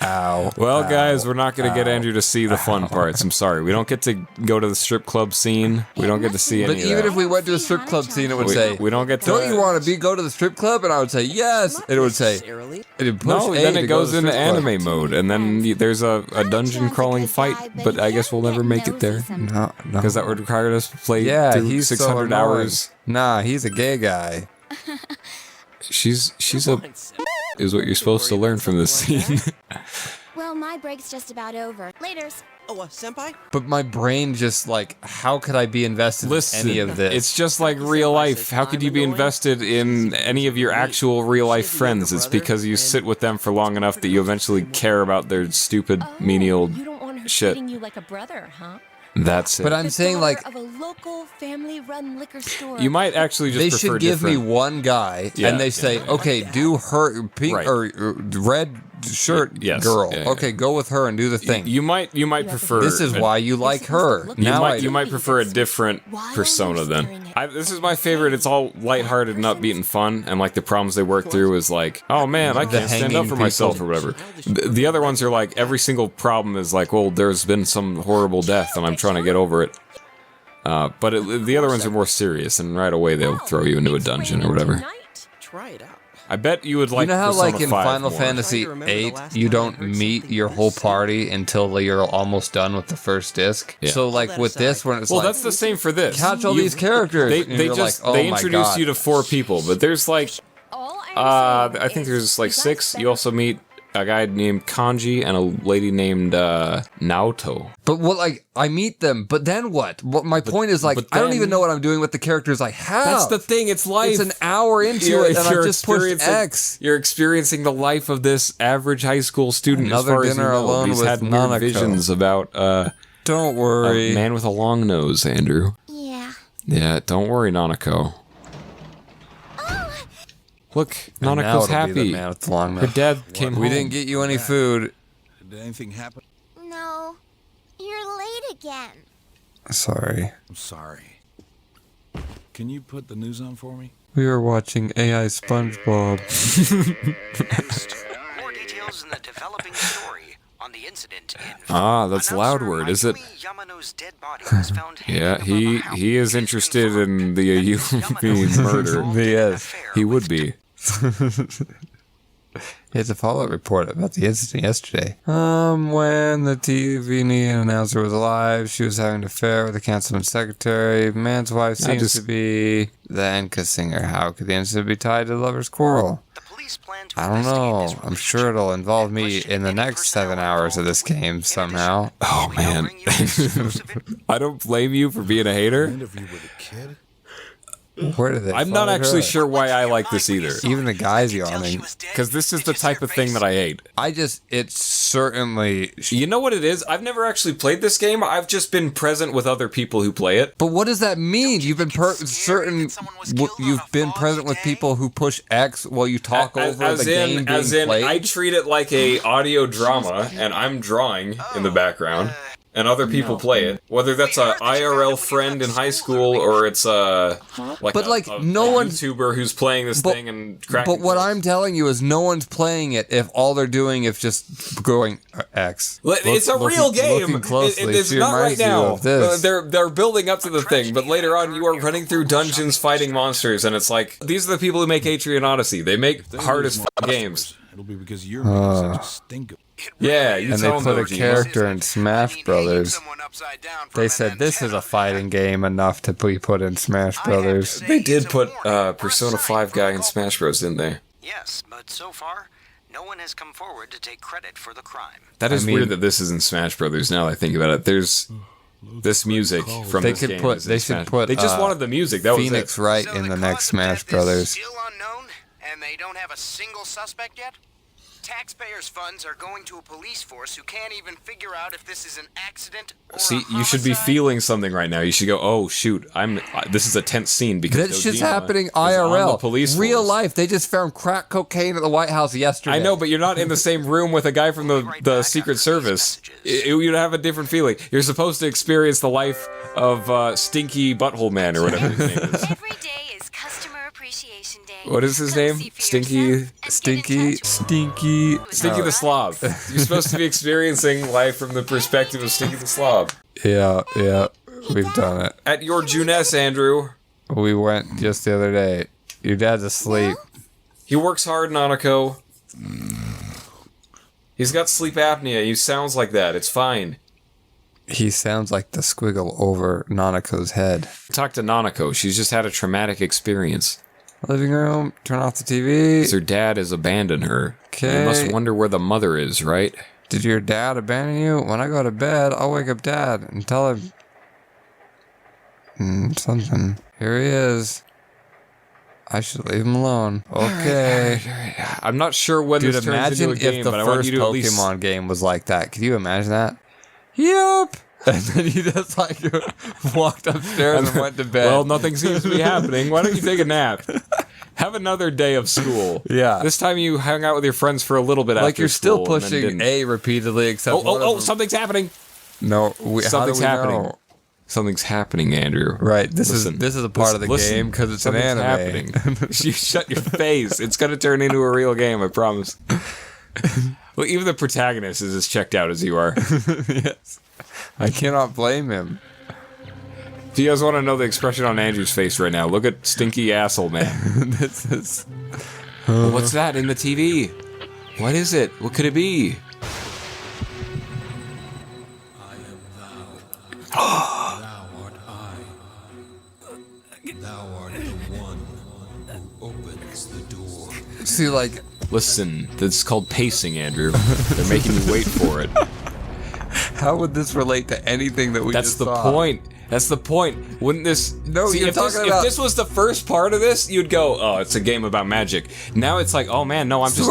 Ow. Well, guys, we're not going to get Andrew to see the fun parts. I'm sorry. We don't get to go to the strip club scene. We don't get to see any of that. But even if we went to a strip club scene, it would say, we don't get to... Don't you want to go to the strip club? And I would say, yes. And it would say... No, then it goes into anime mode, and then there's a dungeon crawling fight, but I guess we'll never make it there. No. Because that would require us to play through 600 hours. Nah, he's a gay guy. She's a... is what you're supposed to learn from this scene. Well, my break's just about over. Laters. Oh, senpai? But my brain just like, how could I be invested in any of this? It's just like real life. How could you be invested in any of your actual real life friends? It's because you sit with them for long enough that you eventually care about their stupid, menial You don't want her shit. treating you like a brother, huh? That's it. But I'm saying like... Of a local family-run liquor store. You might actually just they prefer should give me different- one guy, and they say, okay, do her pink or red shirt girl. Yeah, okay, go with her and do the thing. You might prefer... This is why you like her. You might prefer a different persona then. This is my favorite. It's all lighthearted and upbeat and fun, and like the problems they work through is like, oh man, I can't stand up for myself or whatever. The other ones are like, every single problem is like, well, there's been some horrible death and I'm trying to get over it. But the other ones are more serious, and right away they'll throw you into a dungeon or whatever. Try it out. I bet you would like. You know how, Persona like in 5 Final more. Fantasy VIII, you don't meet your whole party until you're almost done with the first disc. Yeah. So, like with this, when it's well, like, that's the same for this. catch all these characters. They just they introduce you to 4 people, but there's like, I think there's like 6. You also meet a guy named Kanji and a lady named Naoto. But what, like, I meet them, but then what? My point is, like, I don't even know what I'm doing with the characters I have. That's the thing, it's life. It's an hour into it, and I just pushed X. You're experiencing the life of this average high school student. Another as far dinner as you know. alone He's with had weird Nanako. visions about don't worry. A man with a long nose, Andrew. Yeah. Yeah, don't worry, Nanako. Look, And now Nanako's it'll be happy. the man with the long Her nose. dad came home. We didn't get you any food. Did anything happen? No. You're late again. Sorry. I'm sorry. Can you put the news on for me? We were watching AI SpongeBob. More details in the developing story on the incident in That's loud word, is it? Yamano's dead body was found Yeah, he is interested in the Ayumi murder. Yes. He would be. It's a follow-up report about the incident yesterday. When the TV announcer was alive, she was having an affair with a councilman's secretary. Man's wife seems to be the Enka singer. How could the incident be tied to the lover's quarrel? I don't know. I'm sure it'll involve me in the next 7 hours of this game somehow. Oh, man. I don't blame you for being a hater. Where do they I'm not find actually her? sure why I like this either. Even the guys yawning. Because this is the type of thing that I hate. It's certainly... You know what it is? I've never actually played this game. I've just been present with other people who play it. But what does that mean? You've been you've been present with people who push X while you talk over the game being played? I treat it like a audio drama, and I'm drawing in the background. And other people play it, whether that's a IRL friend in high school or it's a YouTuber who's playing this thing and cracking. But what I'm telling you is, no one's playing it if all they're doing is just going X. It's a real game. Looking closely, It's she not right reminds you now. of this. They're building up to the thing, but later on you are running through dungeons fighting monsters, and it's like these are the people who make Atrian Odyssey. They make hard as games. It'll be because you're making such a stink of. Yeah, you and they tell put a Dojima. character in Smash Brothers. They said this is a fighting game enough to be put in Smash Brothers. They did put Persona 5 guy in Smash Bros, didn't they? Yes, but so far, no one has come forward to take credit for the crime. That is weird that this is in Smash Brothers. Now that I think about it, there's this music from They this could game. put. is in They should Smash. put. They just wanted the music. That Phoenix was it. Wright in the next Smash Brothers. Still unknown, and they don't have a single suspect yet? Taxpayers' funds are going to a police force who can't even figure out if this is an accident or See, you should be feeling something right now. You should go, oh shoot, this is a tense scene because That shit's Dojima happening is on IRL. the police Real force. life. They just found crack cocaine at the White House yesterday. I know, but you're not in the same room with a guy from the Secret Service. You'd have a different feeling. You're supposed to experience the life of Stinky Butthole Man or whatever his name is. Every day is Customer Appreciation Day. What is his name? Stinky the Slob. You're supposed to be experiencing life from the perspective of Stinky the Slob. Yeah, we've done it. At your Juness, Andrew. We went just the other day. Your dad's asleep. He works hard, Nanako. He's got sleep apnea. He sounds like that. It's fine. He sounds like the squiggle over Nanako's head. Talk to Nanako. She's just had a traumatic experience. Living room, turn off the TV. 'Cause her dad has abandoned her. Okay. You must wonder where the mother is, right? Did your dad abandon you? When I go to bed, I'll wake up Dad and tell him something. Here he is. I should leave him alone. Okay. All right. I'm not sure when Dude, this turns into imagine a game, if the but I want first you to at least... Pokemon game was like that. Could you imagine that? Yep. And then he just like walked upstairs and went to bed. Well, nothing seems to be happening. Why don't you take a nap? Have another day of school. Yeah. This time you hang out with your friends for a little bit after Like you're still school and then pushing didn't. A repeatedly, except Something's happening. No, Something's happening. Know? Something's happening, Andrew. Right. This is a part of the game because it's an anime. Happening. You shut your face. It's gonna turn into a real game. I promise. Well, even the protagonist is as checked out as you are. Yes. I cannot blame him. If you guys want to know the expression on Andrew's face right now, look at Stinky Asshole Man. This is. Well, what's that in the TV? What is it? What could it be? I am thou. Thou art I. Thou art the one who opens the door. See, like, Listen, that's called pacing, Andrew. They're making you wait for it. How would this relate to anything that we just saw? That's the point. That's the point. Wouldn't this... No, See, you're if talking about... If this was the first part of this, you'd go, oh, it's a game about magic. Now it's like, oh man, no, I'm I'm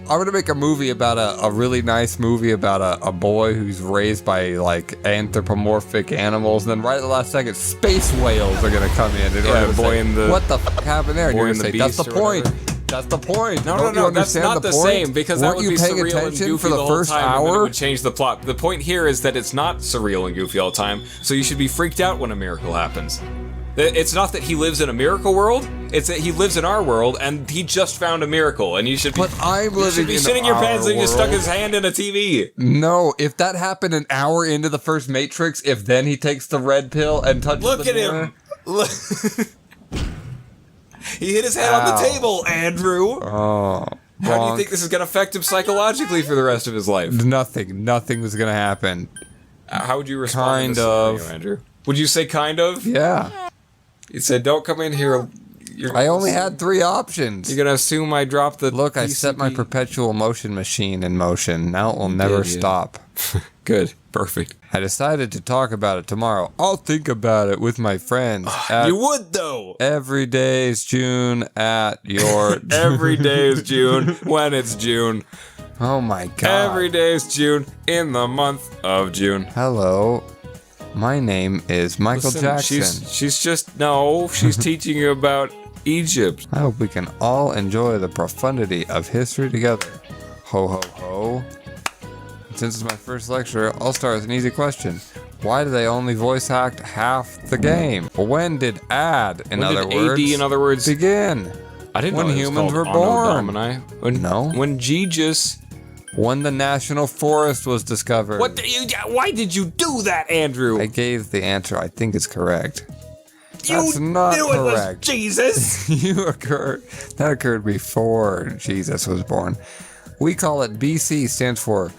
gonna make a movie about a really nice movie about a boy who's raised by like anthropomorphic animals, and then right at the last second, space whales are gonna come in. And what the fuck happened there? And you're gonna say, that's the point. That's the point. No, that's not the same, because that would be surreal and goofy for the whole first time, and then hour? it would change the plot. The point here is that it's not surreal and goofy all the time, so you should be freaked out when a miracle happens. It's not that he lives in a miracle world, it's that he lives in our world, and he just found a miracle, and you should be... But I'm living in shitting your our pants and you world. stuck his hand in a TV. No, if that happened an hour into the first Matrix, if then he takes the red pill and touches Look the at mirror, him! Look. He hit his head on the table, Andrew! Oh. How do you think this is going to affect him psychologically for the rest of his life? Nothing was gonna happen. How would you respond in this scenario, Andrew? Would you say kind of? Yeah. You said, don't come in here. I only had 3 options. You're going to assume I dropped the Look, I PCB. set my perpetual motion machine in motion. Now it will never stop. Good. Perfect. I decided to talk about it tomorrow. I'll think about it with my friends. You would, though. Every day is June at your... Every day is June when it's June. Oh my god. Every day is June in the month of June. Hello. My name is Michael Listen, Jackson. She's teaching you about Egypt. I hope we can all enjoy the profundity of history together. Ho ho ho. Since it's my first lecture, I'll start with an easy question. Why do they only voice act half the game? When did AD, in other words, begin? I didn't know when it was humans called were Anno born. Domini. When Jesus... When the national forest was discovered. Why did you do that, Andrew? I gave the answer I think is correct. You That's not knew it was correct. Jesus. That occurred before Jesus was born. We call it BC, stands for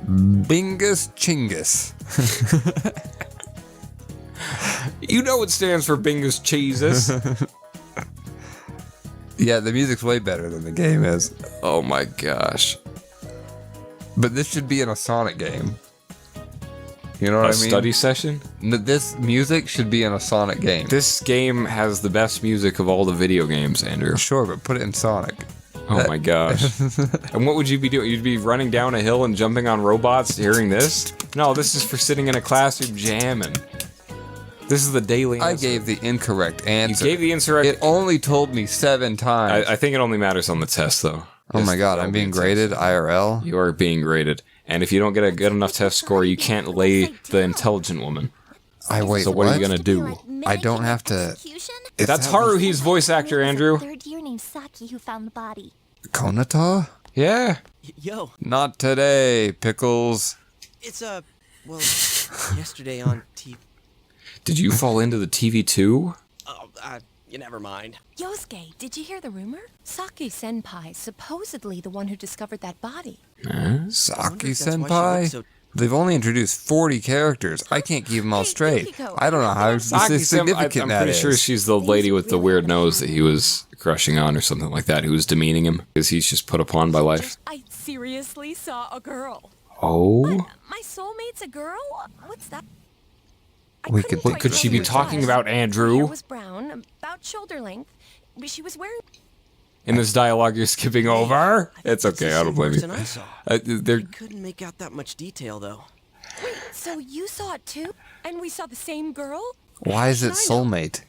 Bingus Chingus. You know it stands for Bingus Jesus. Yeah, the music's way better than the game is. Oh my gosh. But this should be in a Sonic game. You know what I mean? A study session? This music should be in a Sonic game. This game has the best music of all the video games, Andrew. Sure, but put it in Sonic. Oh my gosh. And what would you be doing? You'd be running down a hill and jumping on robots hearing this? No, this is for sitting in a classroom jamming. This is the daily answer. I gave the incorrect answer. You gave the incorrect... It only told me 7 times. I think it only matters on the test, though. Oh my god, I'm being graded IRL? You are being graded. And if you don't get a good enough test score, you can't lay the intelligent woman. So what are you gonna do? I don't have to... That's Haruhi's voice actor, Andrew. Third year named Saki who found the body. Konata? Yeah. Yo. Not today, Pickles. It's well, yesterday on TV. Did you fall into the TV too? Oh, you never mind. Yosuke, did you hear the rumor? Saki Senpai, supposedly the one who discovered that body. Saki Senpai? They've only introduced 40 characters. I can't keep them all straight. I don't know how significant I'm that pretty is. sure she's the lady with the weird nose that he was crushing on or something like that, who was demeaning him because he's just put upon by life. I seriously saw a girl. Oh? My soulmate's a girl? What's that? What could she be talking about, Her Andrew? was brown, about shoulder length. She was wearing... In this dialogue you're skipping over? It's okay, I don't blame you. I couldn't make out that much detail, though. Wait, so you saw it too? And we saw the same girl? Why is it soulmate?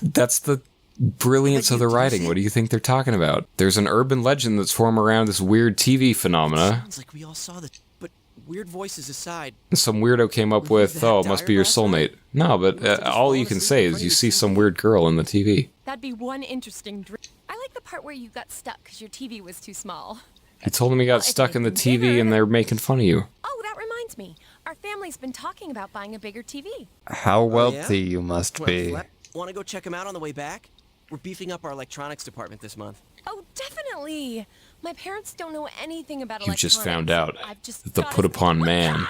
That's the brilliance of the writing. What do you think they're talking about? There's an urban legend that's formed around this weird TV phenomena. Sounds like we all saw the... But weird voices aside... Some weirdo came up with, oh, it must be your soulmate. No, but all you can say is you see some weird girl in the TV. That'd be one interesting dream. I like the part where you got stuck because your TV was too small. You told him he got stuck in the TV and they're making fun of you. Oh, that reminds me. Our family's been talking about buying a bigger TV. How wealthy you must be. Want to go check them out on the way back? We're beefing up our electronics department this month. Oh, definitely. My parents don't know anything about You electronics. just found out I've just that the put upon man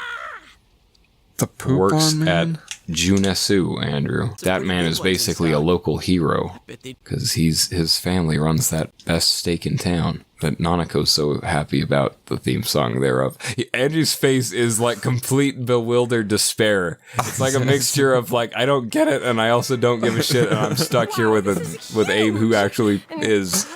the poop works on man? at Junesu, Andrew. That man is basically a local hero. Because his family runs that best steak in town. That Nanako's so happy about the theme song thereof. Andrew's face is like complete bewildered despair. It's like a mixture of like, I don't get it, and I also don't give a shit, and I'm stuck here with Abe, who actually is.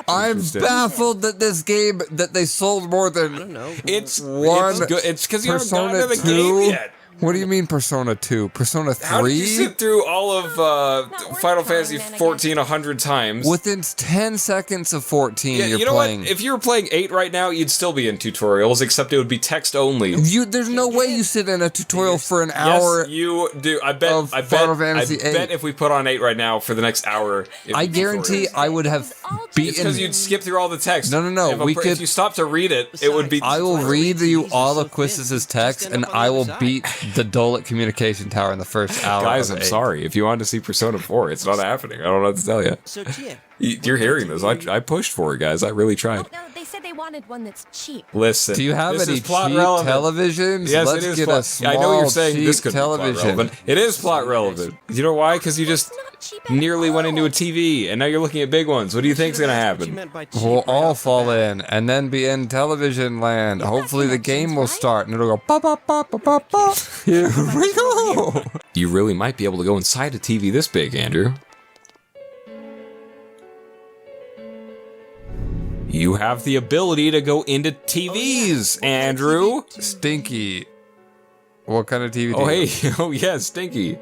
I'm baffled that this game, that they sold more than it's because you haven't gotten to the game yet. What do you mean Persona 2? Persona 3? How did you sit through all of Final Fantasy 14 100 times? Within 10 seconds of 14, yeah, you're you know playing. What? If you were playing 8 right now, you'd still be in tutorials, except it would be text only. There's no way you sit in a tutorial for an hour. Yes, you do. I bet if we put on 8 right now for the next hour, I guarantee I would have beaten. Because you'd skip through all the text. No. If you stop to read it, it would be. I will read you all of Quistis' text, and I will beat the Dolic communication tower in the first hour. Guys, I'm sorry. If you wanted to see Persona 4, it's not happening. I don't know what to tell you. So, Gia, you're hearing this. I pushed for it, guys. I really tried. No, they said they wanted one that's cheap. Listen. Do you have this any is plot cheap relevant. televisions? Yes, Let's it is get plot. a small, I know you're saying cheap this could television. be plot relevant. It is plot relevant. You know why? Because you just nearly went into a TV, and now you're looking at big ones. What do you think's gonna happen? We'll all fall in, and then be in television land. Hopefully the game will start, and it'll go ba ba ba ba ba ba. Here we go. You really might be able to go inside a TV this big, Andrew. You have the ability to go into TVs, Andrew. Stinky. What kind of TV? Oh, hey. Oh, yeah, Stinky.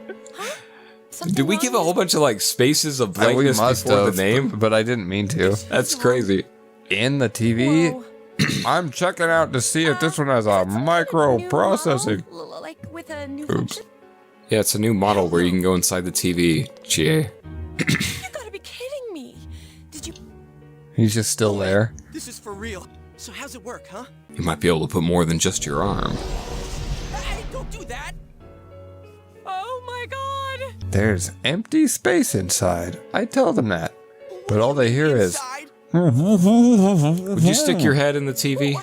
Did we give a whole bunch of, like, spaces of blankness before the name? But I didn't mean to. That's crazy. In the TV? I'm checking out to see if this one has a microprocessing. Like with a new Oops. Yeah, it's a new model where you can go inside the TV, GA. You gotta be kidding me. Did you... He's just still there. This is for real. So how's it work, huh? You might be able to put more than just your arm. Hey, don't do that! Oh my god! There's empty space inside. I tell them that. But all they hear is... Would you stick your head in the TV?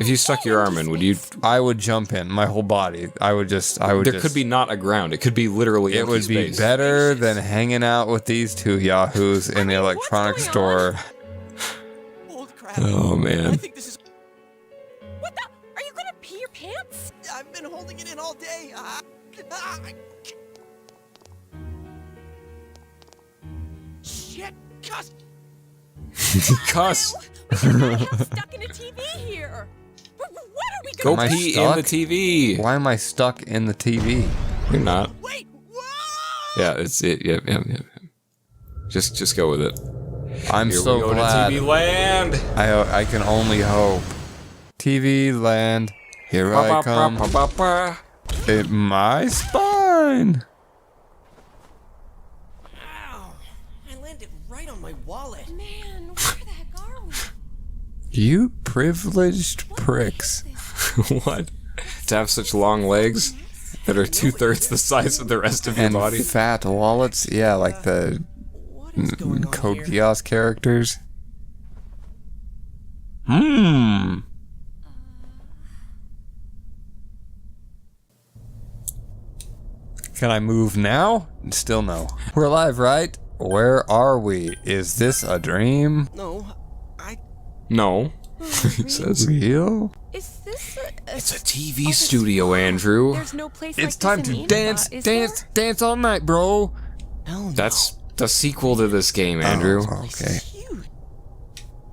If you stuck your arm in, would you? I would jump in, my whole body. There could be not a ground. It could be literally empty space. It would be better than hanging out with these two yahoos in the electronics store. Oh, man. I think this is... What the? Are you gonna pee your pants? I've been holding it in all day. Shit, cuss. Cuss. Stuck in a TV here. What are we Go gonna pee in the TV. Why am I stuck in the TV? You're not. Wait, yeah, it's it. Yeah. Just go with it. I'm Here so we go glad. to TV land. I can only hope. TV land. Here I come. In my spine. Ow! I landed right on my wallet. Man, where the heck are we? You privileged pricks. What? To have such long legs that are 2/3 the size of the rest of your body? Fat wallets? Yeah, like the Code Geass characters. Can I move now? Still no. We're alive, right? Where are we? Is this a dream? No. No. He says. Real? Is this It's a TV studio, Andrew. There's no place It's like time this in to dance, Eva, is dance all night, bro. That's the sequel to this game, Andrew. Oh, okay.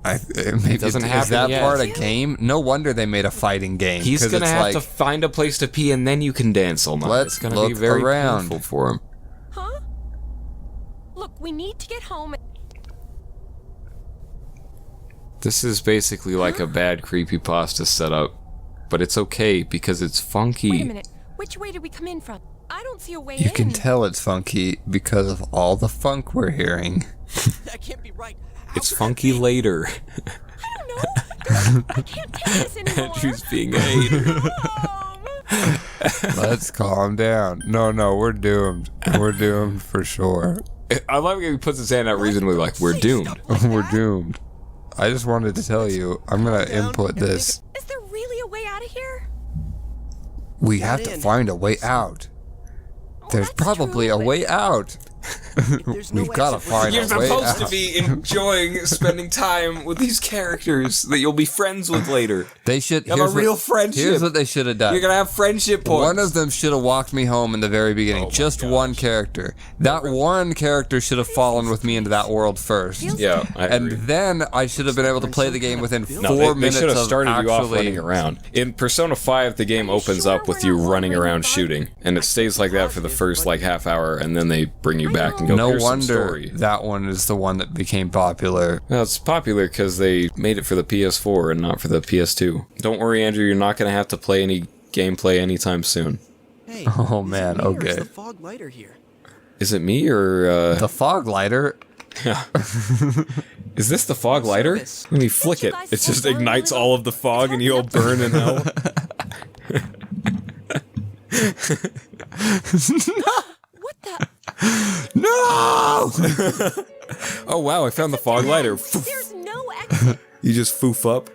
Maybe doesn't is happen that yet. part a game? No wonder they made a fighting game. He's 'cause gonna it's have like, to find a place to pee, and then you can dance all night. Let's it's gonna look be very around. painful for him. Huh? Look, we need to get home. This is basically like a bad creepypasta setup, but it's okay because it's funky. Wait a minute. Which way did we come in from? I don't see a way You in. can tell it's funky because of all the funk we're hearing. That can't be right. It's funky later. I can't take this anymore. Andrew's being a hater. Let's calm down. No, we're doomed. We're doomed for sure. I love when he puts his hand out reasonably like, we're doomed. We're doomed. I just wanted to tell you, I'm gonna input this. Is there really a way out of here? We have to find a way out. There's probably a way out. We've got to find a way out. You're supposed to be enjoying spending time with these characters that you'll be friends with later. They should have a real friendship. Here's what they should have done. You're gonna have friendship points. One of them should have walked me home in the very beginning. Just one character. That one character should have fallen with me into that world first. Yeah, I agree. And then I should have been able to play the game within 4 minutes. They should have started of you off actually running around. In Persona 5, the game opens up with you running around shooting, and it stays like that for the first like half hour, and then they bring you back and go. No Here's some wonder story. that one is the one that became popular. Well, it's popular because they made it for the PS4 and not for the PS2. Don't worry, Andrew, you're not going to have to play any gameplay anytime soon. Hey, oh man, okay. Is the fog lighter here? Is it me or the fog lighter? Yeah. Is this the fog lighter? When you flick it, it just ignites all of the fog and you'll burn in hell. What the? No! Oh wow, I found the fog lighter. There's no exit. You just foof up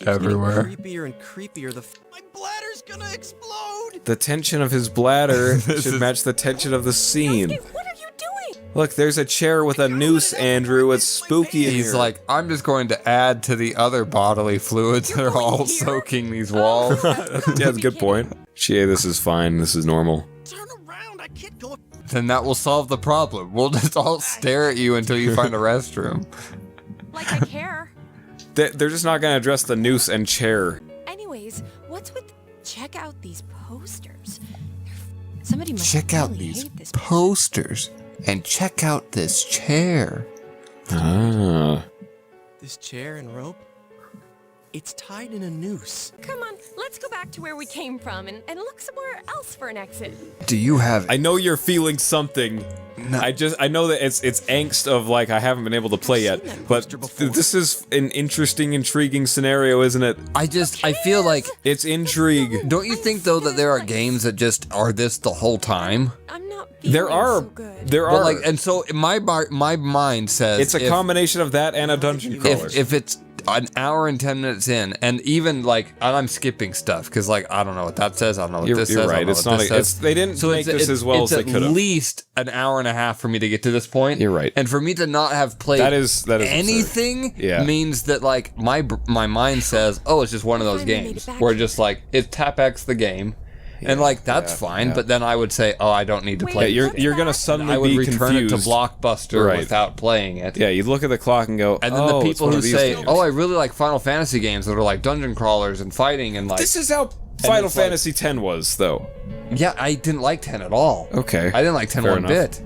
everywhere. Creepier and creepier. My bladder's gonna explode. The tension of his bladder should match the tension of the scene. What are you doing? Look, there's a chair with a noose, Andrew. It's spooky in He's here. like, I'm just going to add to the other bodily fluids that are all soaking these walls. Yeah, that's a good point. Shea, this is fine. This is normal. Then that will solve the problem. We'll just all stare at you until you find a restroom. Like I care. They're just not going to address the noose and chair. Anyways, what's with... Check out these posters. Somebody must Check out really these hate this posters. And check out this chair. Ah. This chair and rope? It's tied in a noose. Come on, let's go back to where we came from and look somewhere else for an exit. Do you have... I know you're feeling something. No. I know that it's angst of like I haven't been able to play yet, but this is an interesting, intriguing scenario, isn't it? I feel like it's intrigue. Don't you think though that there are games that just are this the whole time? I'm not There are. But like, and so my mind says it's a combination of that and a dungeon crawler. If it's an hour and 10 minutes in, and even like I'm skipping stuff because like I don't know what that says. I don't know what this says. You're right. It's not. They didn't make this as well as they could have. It's at least an hour and a half for me to get to this point. You're right. And for me to not have played that is anything means that like my mind says, oh, it's just one of those games where just like it tap X the game. And like that's fine, but then I would say, "Oh, I don't need to play." Yeah, you're gonna suddenly I would be return confused. it to Blockbuster without playing it. Yeah, you look at the clock and go, and then the people who say, "Oh, I really like Final Fantasy games that are like dungeon crawlers and fighting and like." This is how Final Fantasy X was, though. Yeah, I didn't like 10 at all. Okay, I didn't like 10 Fair one enough. bit.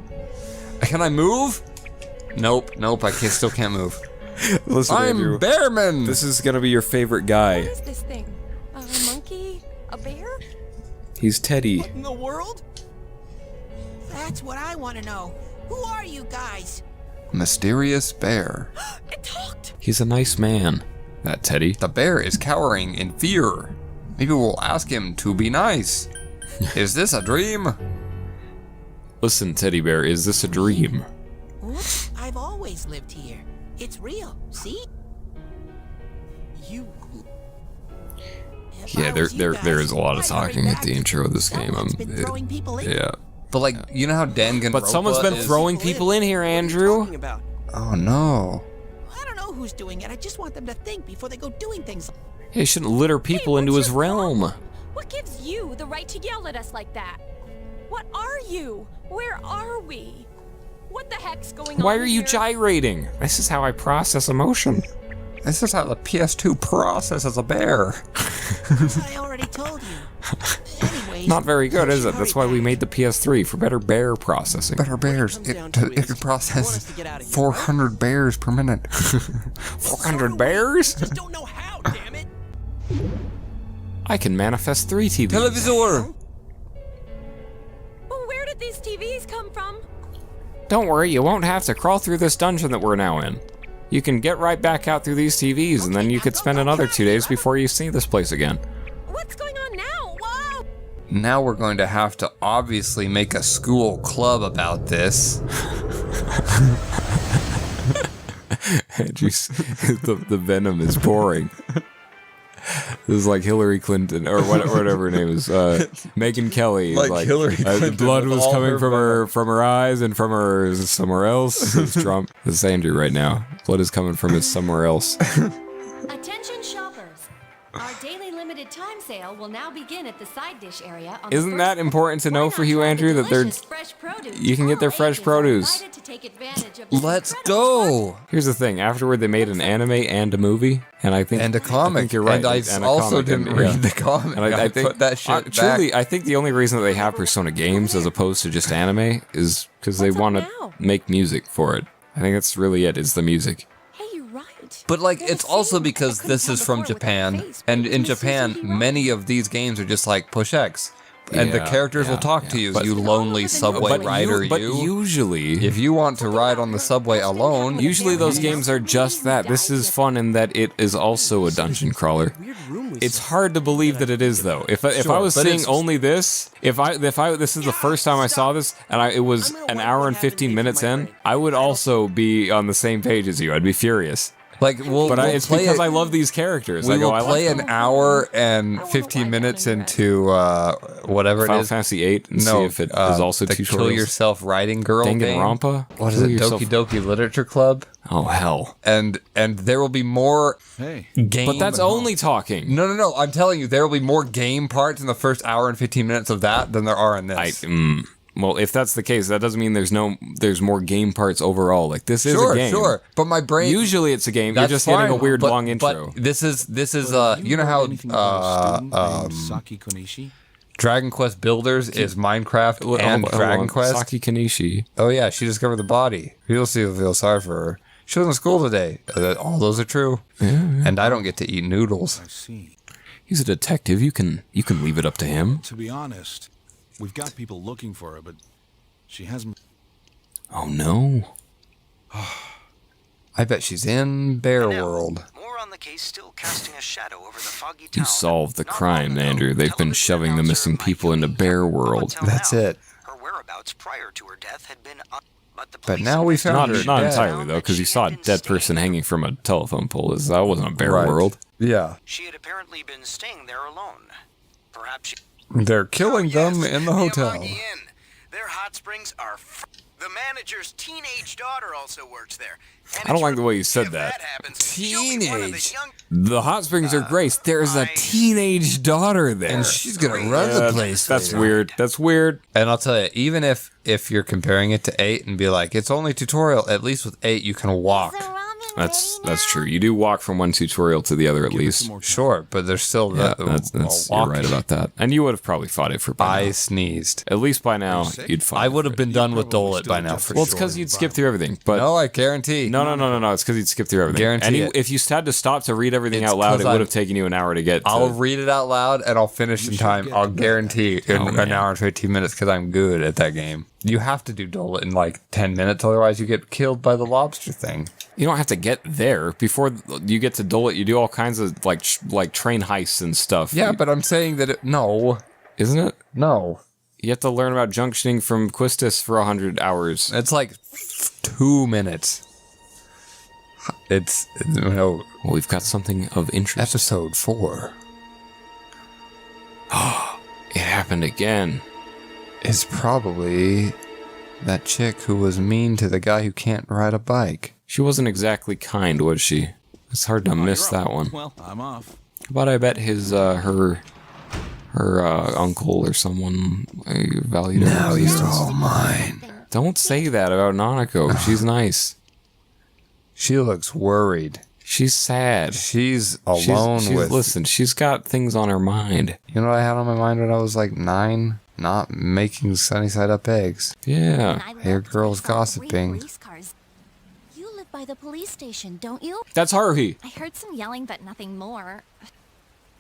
Can I move? Nope, I still can't move. Listen, I'm Andrew, Bearman. This is gonna be your favorite guy. What is this thing? A monkey? A bear? He's Teddie. What in the world? That's what I want to know. Who are you guys? Mysterious bear. It talked. He's a nice man. That Teddie. The bear is cowering in fear. Maybe we'll ask him to be nice. Is this a dream? Listen, Teddy Bear, is this a dream? Oops, I've always lived here. It's real, see? Yeah, there is a lot of talking at the intro of this game. Yeah. But like, you know how Danganronpa But someone's been throwing people in here, Andrew. Oh no. I don't know who's doing it. I just want them to think before they go doing things. He shouldn't litter people into his realm. What gives you the right to yell at us like that? What are you? Where are we? What the heck's going on? Why are you here? gyrating? This is how I process emotion. This is how the PS2 processes a bear. I already told you. Anyways, Not very good, is it? That's why we made the PS3 for better bear processing. Better bears. It can process 400 bears per minute. 400 bears? just don't know how, damn it. I can manifest 3 TVs. Televisor. Well, where did these TVs come from? Don't worry, you won't have to crawl through this dungeon that we're now in. You can get right back out through these TVs, and then you could spend another 2 days before you see this place again. What's going on now? Whoa! Now we're going to have to obviously make a school club about this. The venom is pouring. This is like Hillary Clinton or whatever her name is. Megyn Kelly. Like Hillary Clinton. Blood with was all coming her from her eyes and from her somewhere else. It's Trump. This is Andrew right now. Blood is coming from his somewhere else. Attention shoppers. Our daily limited time sale will now begin at the side dish area. On Isn't that important to know for you, Andrew? That you can get their fresh produce. Let's go. Here's the thing. Afterward, they made an anime and a movie, and I think a comic. I think you're right. And I also didn't read the comic. And I think put that shit truly, back. I think the only reason that they have Persona games as opposed to just anime is because they want to make music for it. I think that's really it. Is the music. But like, it's also because this is from Japan, and in Japan, many of these games are just like push X, and the characters will talk to you, you lonely subway rider. But usually, if you want to ride on the subway alone, usually those games are just that. This is fun in that it is also a dungeon crawler. It's hard to believe that it is though. If I was seeing only this, if this is the first time I saw this, and it was an hour and 15 minutes in, I would also be on the same page as you. I'd be furious. Like, it's because I love these characters. We will play an hour and 15 minutes into whatever Final it is. Fantasy VIII and see if it is also the tutorials. Kill Yourself Writing Girl game. Danganronpa? What is it? Doki Doki Literature Club. Oh hell! And there will be more game. But that's only talking. No. I'm telling you, there will be more game parts in the first hour and 15 minutes of that than there are in this. Well, if that's the case, that doesn't mean there's more game parts overall. Like this is a game. Sure. But my brain. Usually it's a game. You're just getting a weird long intro. But this is you know how Dragon Quest Builders is Minecraft and Dragon Quest. Saki Kanishi. Oh yeah, she discovered the body. People feel sorry for her. She was in school today. All those are true. Yeah. And I don't get to eat noodles. I see. He's a detective. You can leave it up to him. To be honest, we've got people looking for her, but she hasn't. Oh no. I bet she's in Bear World. More on the case still casting a shadow over the foggy You town. solved the crime, Andrew. They've been shoving the missing people into Bear World. That's it. Her whereabouts prior to her death had been But now we found her Not dead. entirely though, because you saw a dead person hanging from a telephone pole. That wasn't a Bear World. Yeah. She had apparently been staying there alone. Perhaps she... They're killing them in the hotel. Their hot springs are the manager's teenage daughter also works there. I don't like the way you said that. Teenage. The hot springs are great. There's a teenage daughter there, And she's gonna run the place. That's weird. That's weird. And I'll tell you, even if you're comparing it to 8 and be like, it's only tutorial, at least with 8 you can walk. That's true. You do walk from one tutorial to the other at least. Sure, but there's still you're right about that. And you would have probably fought it for by now. I sneezed. At least by now you'd fight. I would have been done with Dolet by now for Well, sure. it's because you'd skip through everything. But no, I guarantee. No. It's because you'd skip through everything. Guarantee and if you had to stop to read everything out loud, it would have taken you an hour to get. I'll read it out loud and I'll finish in time. I'll guarantee in an hour and 15 minutes because I'm good at that game. You have to do Dolet in like 10 minutes, otherwise you get killed by the lobster thing. You don't have to get there. Before you get to Dolet, you do all kinds of like train heists and stuff. Yeah, but I'm saying that no. Isn't it? No. You have to learn about junctioning from Quistis for 100 hours. It's like 2 minutes. It's no. Well, we've got something of interest. Episode 4. It happened again. It's probably that chick who was mean to the guy who can't ride a bike. She wasn't exactly kind, was she? It's hard to miss that one. Well, I'm off. But I bet his her uncle or someone valued her. Now you're all mine. Don't say that about Nanako. She's nice. She looks worried. She's sad. She's alone with... Listen, she's got things on her mind. You know what I had on my mind when I was like 9? Not making sunny side up eggs. Yeah. I hear girls gossiping. You live by the police station, don't you? That's Haruhi. I heard some yelling, but nothing more.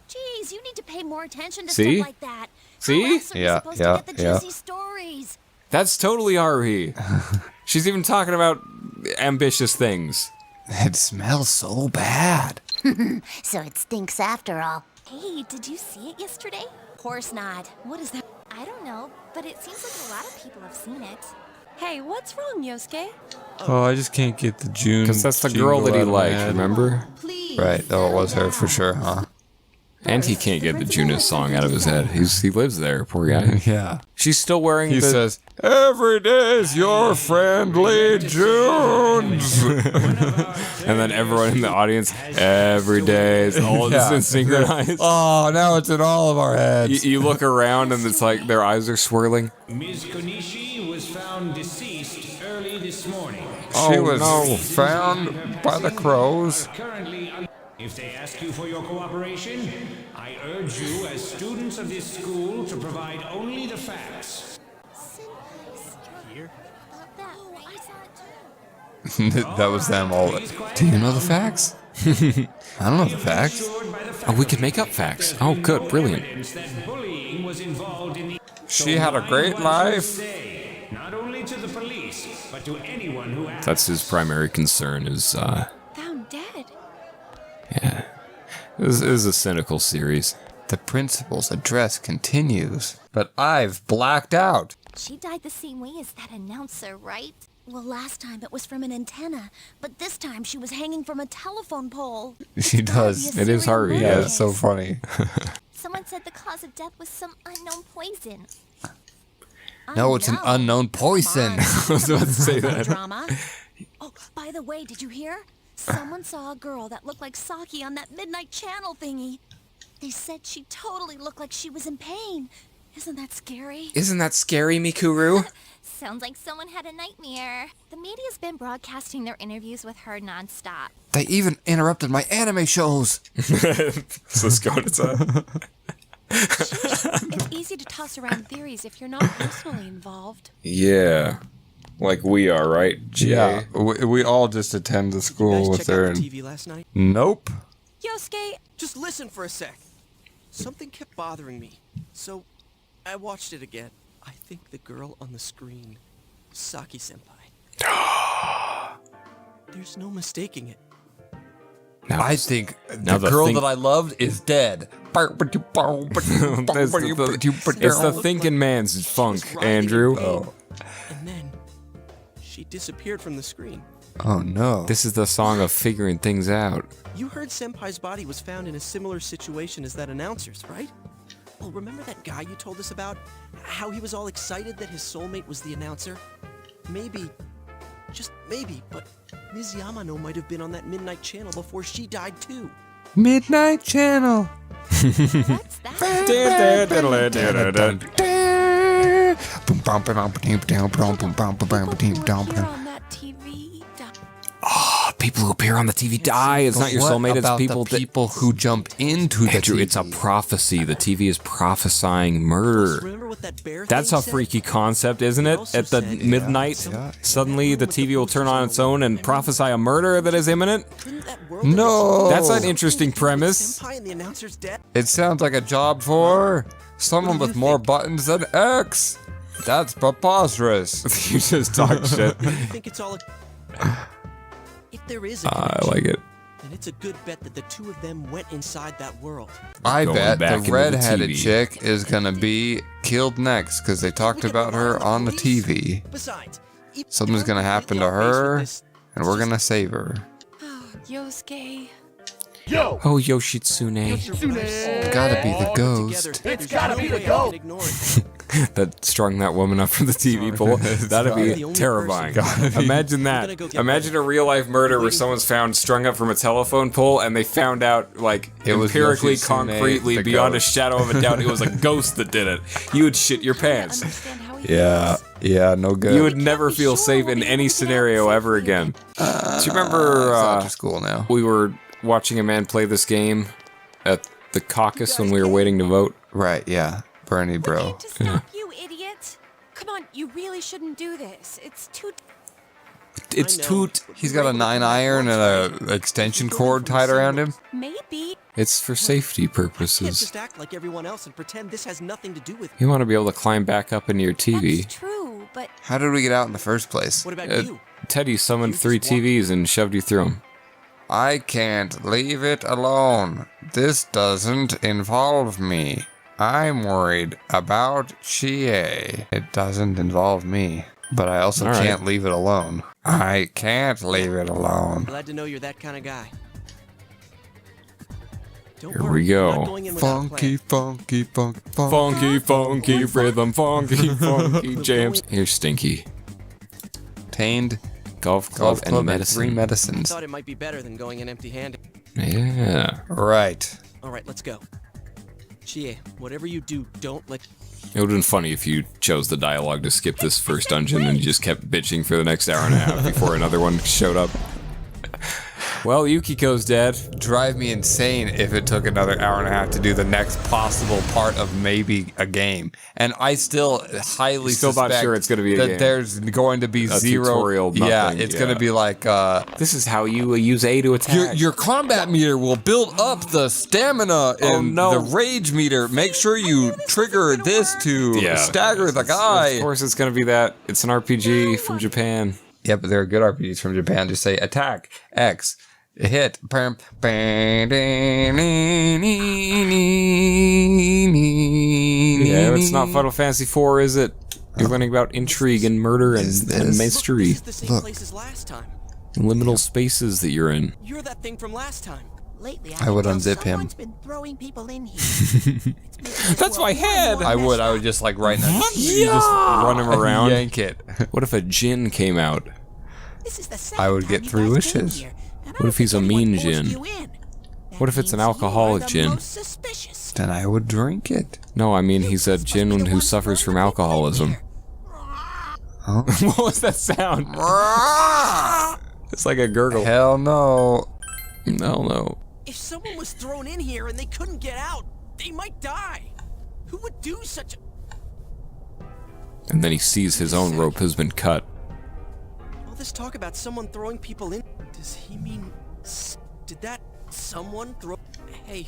Jeez, you need to pay more attention to See? stuff like that. See? How else are we supposed to get the juicy stories? That's totally Haruhi. She's even talking about ambitious things. It smells so bad. So it stinks after all. Hey, did you see it yesterday? Of course not. What is that? I don't know, but it seems like a lot of people have seen it. Hey, what's wrong, Yosuke? Oh, I just can't get the June. Because that's the girl that he liked, remember? Please. Right. Oh, it was her for sure, huh? And he can't get the Junis song out of his head. He lives there, poor guy. Yeah. She's still wearing He says, "Every day's your friendly Junes." And then everyone in the audience, every day is all synchronized. Oh, now it's in all of our heads. You look around and it's like their eyes are swirling. Ms. Konishi was found deceased early this morning. She was found by the crows. If they ask you for your cooperation, I urge you as students of this school to provide only the facts. Here? That was them all. Do you know the facts? I don't know the facts. Oh, we could make up facts. Oh, good, brilliant. She had a great life. Not only to the police, but to anyone who asks. That's his primary concern is, Found dead. yeah. This is a cynical series. The principal's address continues, but I've blacked out. She died the same way as that announcer, right? Well, last time it was from an antenna, but this time she was hanging from a telephone pole. She does. It is Haruhi. Yeah, it's so funny. Someone said the cause of death was some unknown poison. No, it's an unknown poison. I was about to say that. Drama. Oh, by the way, did you hear? Someone saw a girl that looked like Saki on that midnight channel thingy. They said she totally looked like she was in pain. Isn't that scary? Isn't that scary, Mikuru? Sounds like someone had a nightmare. The media's been broadcasting their interviews with her nonstop. They even interrupted my anime shows. Let's go to It's easy to toss around theories if you're not personally involved. Yeah. Like we are, right? Yeah, we all just attend the school with her. TV last night? Nope. Yosuke, just listen for a sec. Something kept bothering me, so I watched it again. I think the girl on the screen, Saki-senpai. There's no mistaking it. I think the girl that I loved is dead. It's the thinking man's funk, Andrew. Oh. And then she disappeared from the screen. Oh no. This is the song of figuring things out. You heard Senpai's body was found in a similar situation as that announcer's, right? Well, remember that guy you told us about? How he was all excited that his soulmate was the announcer? Maybe, just maybe, but Ms. Yamano might have been on that midnight channel before she died too. Midnight Channel. what's that? On that TV. Oh, people who appear on the TV die. It's not your soulmate. It's people who jump into the Andrew, TV. it's a prophecy. The TV is prophesying murder. Remember what that bear That's thing a said? freaky concept, isn't it? At the midnight, suddenly the TV will turn on its own and prophesy a murder that is imminent? No. That's an interesting premise. Senpai and the announcer's dead? It sounds like a job for someone with more buttons than X. That's preposterous. You just talk shit. I think it's all If there is a I like it. then it's a good bet that the two of them went inside that world. I Going bet back the into the red-headed TV. chick is gonna be killed next because they talked about her on the TV. Besides, Something's gonna happen to her, and we're gonna save her. Yosuke. Oh, Yoshitsune. Gotta be the ghost. It's gotta be the ghost. That strung that woman up from the TV pole. That'd be terrifying. Imagine that. Imagine a real life murder where someone's found strung up from a telephone pole and they found out, like, It was empirically, Yoshitsune, concretely, the beyond ghost. a shadow of a doubt, it was a ghost that did it. You would shit your pants. Yeah, no good. You would never feel safe in any scenario ever again. Do you remember after school now? we were watching a man play this game at the caucus when we were waiting to vote? Right, yeah. Bernie, bro. To stop you, idiot. Come on, you really shouldn't do this. It's too... It's toot. He's got a 9-iron and a extension cord tied around him. Maybe. It's for safety Can't purposes. just act like everyone else and pretend this has nothing to do with You want to be able to climb back up into your TV. True, but... How did we get out in the first place? What about you? Teddy summoned 3 TVs and shoved you through them. I can't leave it alone. This doesn't involve me. I'm worried about Chie. It doesn't involve me. But I also All right. can't leave it alone. I can't leave it alone. Glad to know you're that kind of guy. Here we go. Funky, funky, funky, Funky, funky rhythm, funky, funky jams. Here's Stinky. Obtained golf club and medicine. 3 medicines. I thought it might be better than going in empty-handed. Yeah. Right. All right, let's go. Chie, whatever you do, don't let... It would have been funny if you chose the dialogue to skip this first dungeon and you just kept bitching for the next hour and a half before another one showed up. Well, Yukiko's dead. Drive me insane if it took another hour and a half to do the next possible part of maybe a game. And I still highly Still not suspect sure it's going to be a that game. there's going to be A zero tutorial, nothing, yeah, it's going to be like this is how you use A to attack. Your combat meter will build up the stamina and the rage meter. Make sure you trigger this to stagger the guy. Of course it's going to be that. It's an RPG from Japan. Yeah, but there are good RPGs from Japan. Just say attack X. Hit. Yeah, it's not Final Fantasy IV, is it? You're learning about intrigue and murder and mystery. This is the same place as last time. Liminal spaces that you're in. You're that thing from last time. Lately, I would unzip him. been throwing people in here. That's my head! I would just like right now. Yeah! Just run him around. Yank it. What if a Djinn came out? I would get 3 wishes. What if he's a mean Djinn? What if it's an alcoholic Djinn? Then I would drink it. No, I mean he's a Djinn who suffers from alcoholism. Huh? What was that sound? It's like a gurgle. Hell no. No. If someone was thrown in here and they couldn't get out, they might die. Who would do such a... And then he sees his own rope has been cut. All this talk about someone throwing people in... Does he mean... Did that someone throw... Hey...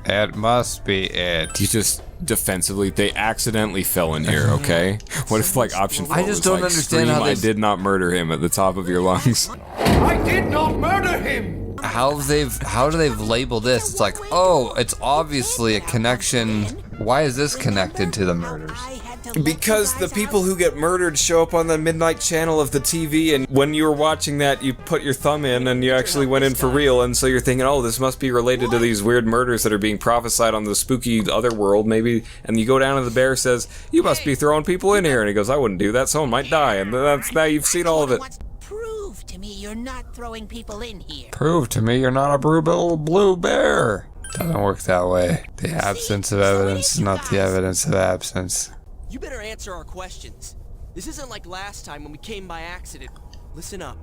It must be it. You just defensively, they accidentally fell in here, okay? What if like option 4 I just was don't like, understand scream, how I this- did not murder him at the top of your lungs. I did not murder him! How do they label this? It's like, oh, it's obviously a connection. Why is this connected to the murders? Because the people who get murdered show up on the midnight channel of the TV, and when you were watching that, you put your thumb in and you actually went in for real, and so you're thinking, oh, this must be related to these weird murders that are being prophesied on the spooky other world, maybe, and you go down and the bear says, you must be throwing people in here, and he goes, I wouldn't do that, someone might die, and that's, now you've seen all of it. Prove to me you're not throwing people in here. Prove to me you're not a blue bear. Doesn't work that way. The absence of evidence is not the evidence of absence. You better answer our questions. This isn't like last time when we came by accident. Listen up,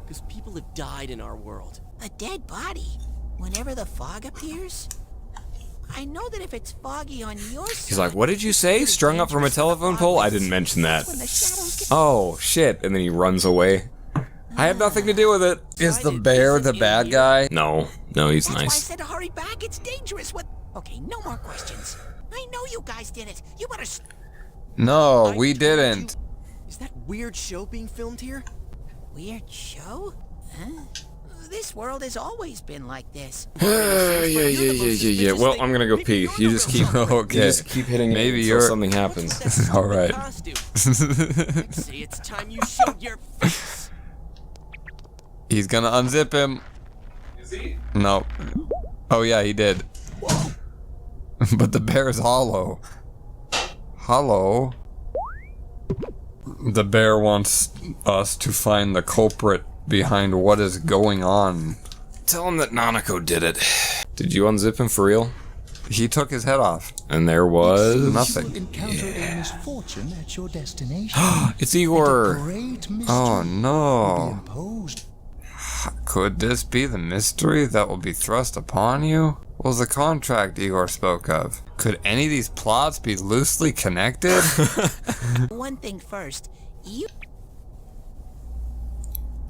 because people have died in our world. A dead body? Whenever the fog appears? I know that if it's foggy on your side... He's like, what did you say? Strung up from a telephone pole? I didn't mention that. Oh, shit. And then he runs away. I had nothing to do with it. Is the bear the bad guy? No, he's That's why I nice. said to hurry back. It's dangerous. What? Okay, no more questions. I know you guys did it. You better... No, we didn't. Is that weird show being filmed here? Weird show? Huh? This world has always been like this. Yeah. Well, I'm gonna go pee. You just keep Okay. You just keep hitting Maybe it you're until something happens. All right. Say it's time you showed your face. He's gonna unzip him. Is he? No. Oh yeah, he did. But the bear's hollow. Hollow. The bear wants us to find the culprit behind what is going on. Tell him that Nanako did it. Did you unzip him for real? He took his head off. And there was... nothing. Encounter a misfortune at your destination. It's Igor. Great mystery Oh will be no. imposed. Could this be the mystery that will be thrust upon you? What was the contract Igor spoke of? Could any of these plots be loosely connected? One thing first. You...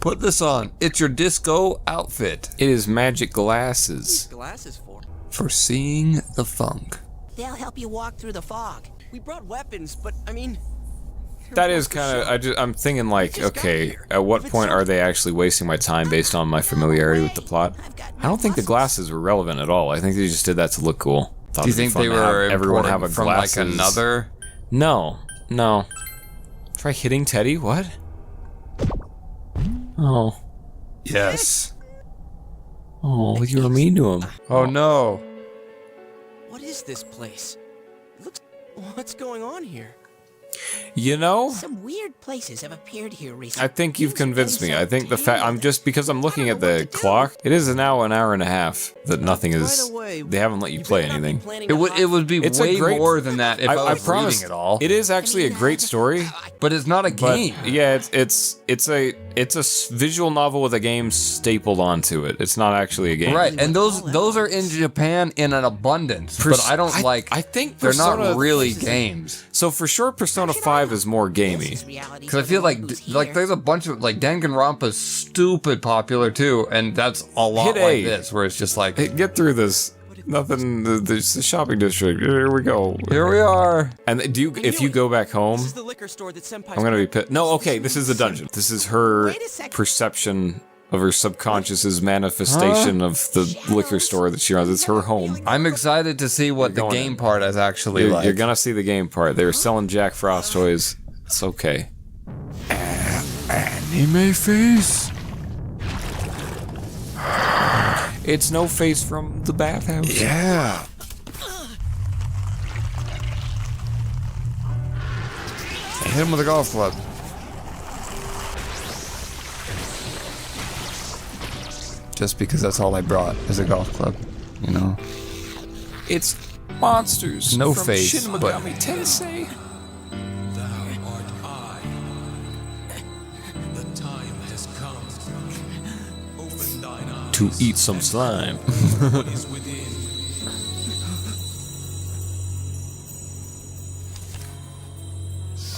Put this on. It's your disco outfit. It is magic glasses. Glasses for? For seeing the funk. They'll help you walk through the fog. We brought weapons, but I mean... That is kind of... I'm thinking like, okay, at what point are they actually wasting my time based on my familiarity with the plot? I don't think the glasses were relevant at all. I think they just did that to look cool. Thought Do you it'd be think fun they to have were everyone have a imported from glasses. like another? No. Try hitting Teddie? What? Oh. Yes. Oh, you were mean to him. Oh no. What is this place? What's going on here? You know, Some weird places have appeared here recently. I think you've convinced me. I think the fact because I'm looking at the clock. It is now an hour and a half that nothing is. They haven't let you play anything. It would be way more than that if I was promise, reading it all. It is actually a great story, but it's not a game. Yeah, it's a visual novel with a game stapled onto it. It's not actually a game. Right, and those are in Japan in an abundance. But I don't like. I think they're Persona, not really games. So for sure, Persona 5 is more gamey. Because I feel like there's a bunch of like Danganronpa's stupid popular too, and that's a lot Hit like A. this, where it's just like, Hey, get through this. Nothing. There's the shopping district. Here we go. Here we are. And if you go back home, This is the liquor store that Senpai's I'm gonna be pissed. No, okay, this is the dungeon. This is her perception of her subconscious's manifestation of the liquor store that she runs. It's her home. I'm excited to see what the game part is actually like. You're gonna see the game part. They were selling Jack Frost toys. It's okay. Anime face. It's No Face from the bathhouse. Yeah. Hit him with a golf club. Just because that's all I brought is a golf club, you know. It's monsters. No from face, Shin but Megami Tensei. Thou art I. The time has come. Open thine eyes. To eat some slime. What is within?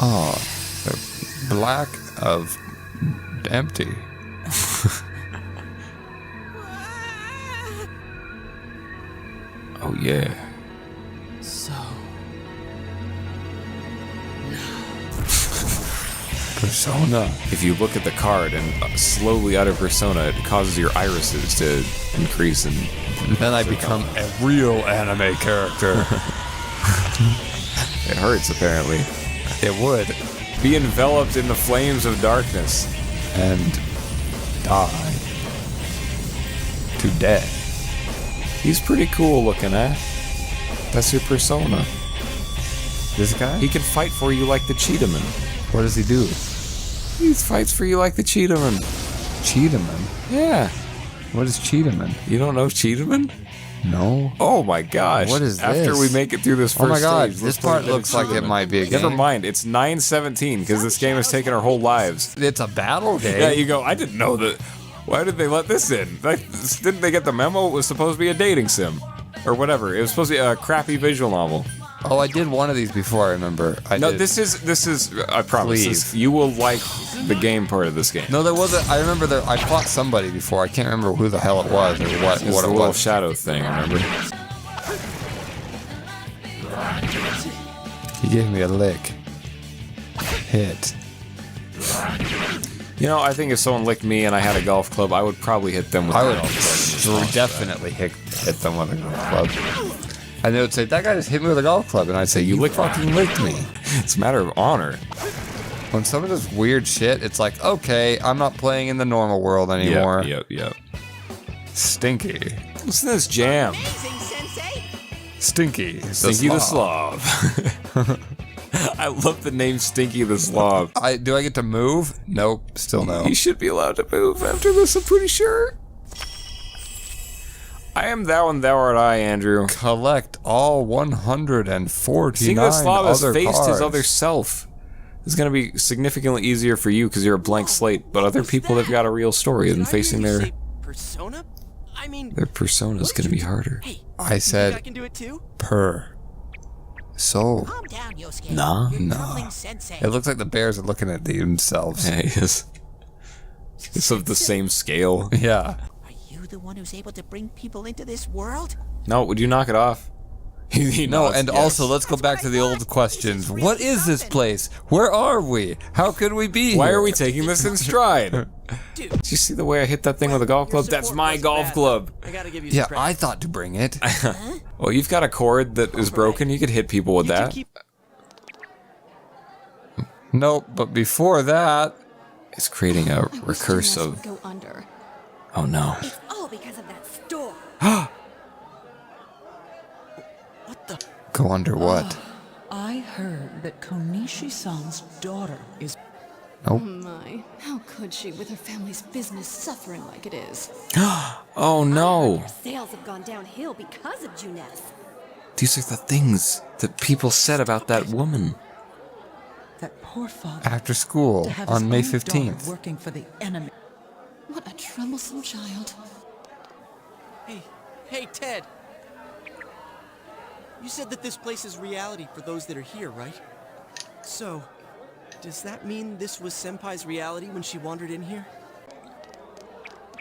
oh, the black of empty. Oh yeah. So. Persona. If you look at the card and slowly out of Persona, it causes your irises to increase and then I become a real anime character. It hurts apparently. It would. Be enveloped in the flames of darkness. And die. To death. He's pretty cool looking, eh? That's your persona. This guy? He can fight for you like the Cheetahman. What does he do? He fights for you like the Cheetahman. Cheetahman? Yeah. What is Cheetahman? You don't know Cheetahman? No. Oh my gosh. What is this? After we make it through this first oh my god, stage, this part looks like it might be a game. Never mind, it's 9:17 because this game has taken our whole lives. It's a battle game. Yeah, you go, I didn't know that. Why did they let this in? Didn't they get the memo? It was supposed to be a dating sim. Or whatever. It was supposed to be a crappy visual novel. Oh, I did one of these before, I remember. This is I promise. You will like the game part of this game. No, there wasn't. I remember that I fought somebody before. I can't remember who the hell it was or what It was it the little was. shadow thing, I remember. He gave me a lick. Hit. You know, I think if someone licked me and I had a golf club, I would probably hit them with a golf club. I would definitely hit them with a golf club. And they would say, that guy just hit me with a golf club. And I'd say, you fucking licked me. It's a matter of honor. When someone does weird shit, it's like, okay, I'm not playing in the normal world anymore. Yep. Stinky. Listen to this jam. Stinky. Stinky the Slob. I love the name Stinky the Slob. Do I get to move? Nope, still no. You should be allowed to move after this, I'm pretty sure. I am thou and thou art I, Andrew. Collect all 149 Seeing the Slob has other faced cards. his other self. It's going to be significantly easier for you because you're a blank slate, but other people have got a real story and facing their persona? I mean, their persona is going to be harder. I said I can do it too? per. So. Calm down, Yosuke. Nah. You're Nah. troubling Sensei. It looks like the bears are looking at themselves. Yeah, he is. It's of the same scale. Yeah. Are you the one who's able to bring people into this world? No, would you knock it off? He No, nods, and yes. also let's go back to the old questions. What is this place? Where are we? How could we be Why here? are we taking this in stride? Did you see the way I hit that thing with a golf club? That's my golf club. I gotta give you Yeah, I thought to bring it. Well, you've got a cord that is broken. You could hit people with that. Nope, but before that, it's creating a recursive. Go under. Oh no. It's all because of that Go under what? I heard that Konishi-san's daughter is... Nope. My, how could she with her family's business suffering like it is? Oh no! Sales have gone downhill because of Juness. These are the things that people said about that woman. That poor father. After school to have on his May own daughter 15th. working for the enemy. What a troublesome child. Hey, Ted. You said that this place is reality for those that are here, right? So, does that mean this was Senpai's reality when she wandered in here?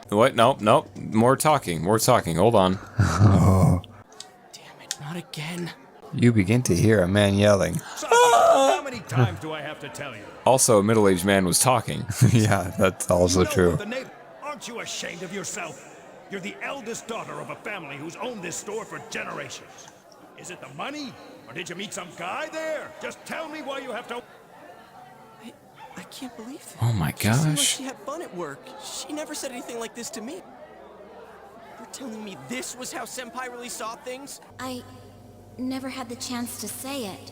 What? Nope. More talking. Hold on. Oh. Damn it, not again. You begin to hear a man yelling. How many times do I have to tell you? Also, a middle-aged man was talking. Yeah, that's also true. Aren't you ashamed of yourself? You're the eldest daughter of a family who's owned this store for generations. Is it the money? Or did you meet some guy there? Just tell me why you have to... I can't believe that. Oh my She seemed like gosh. she had fun at work. She never said anything like this to me. You're telling me this was how Senpai really saw things? I never had the chance to say it.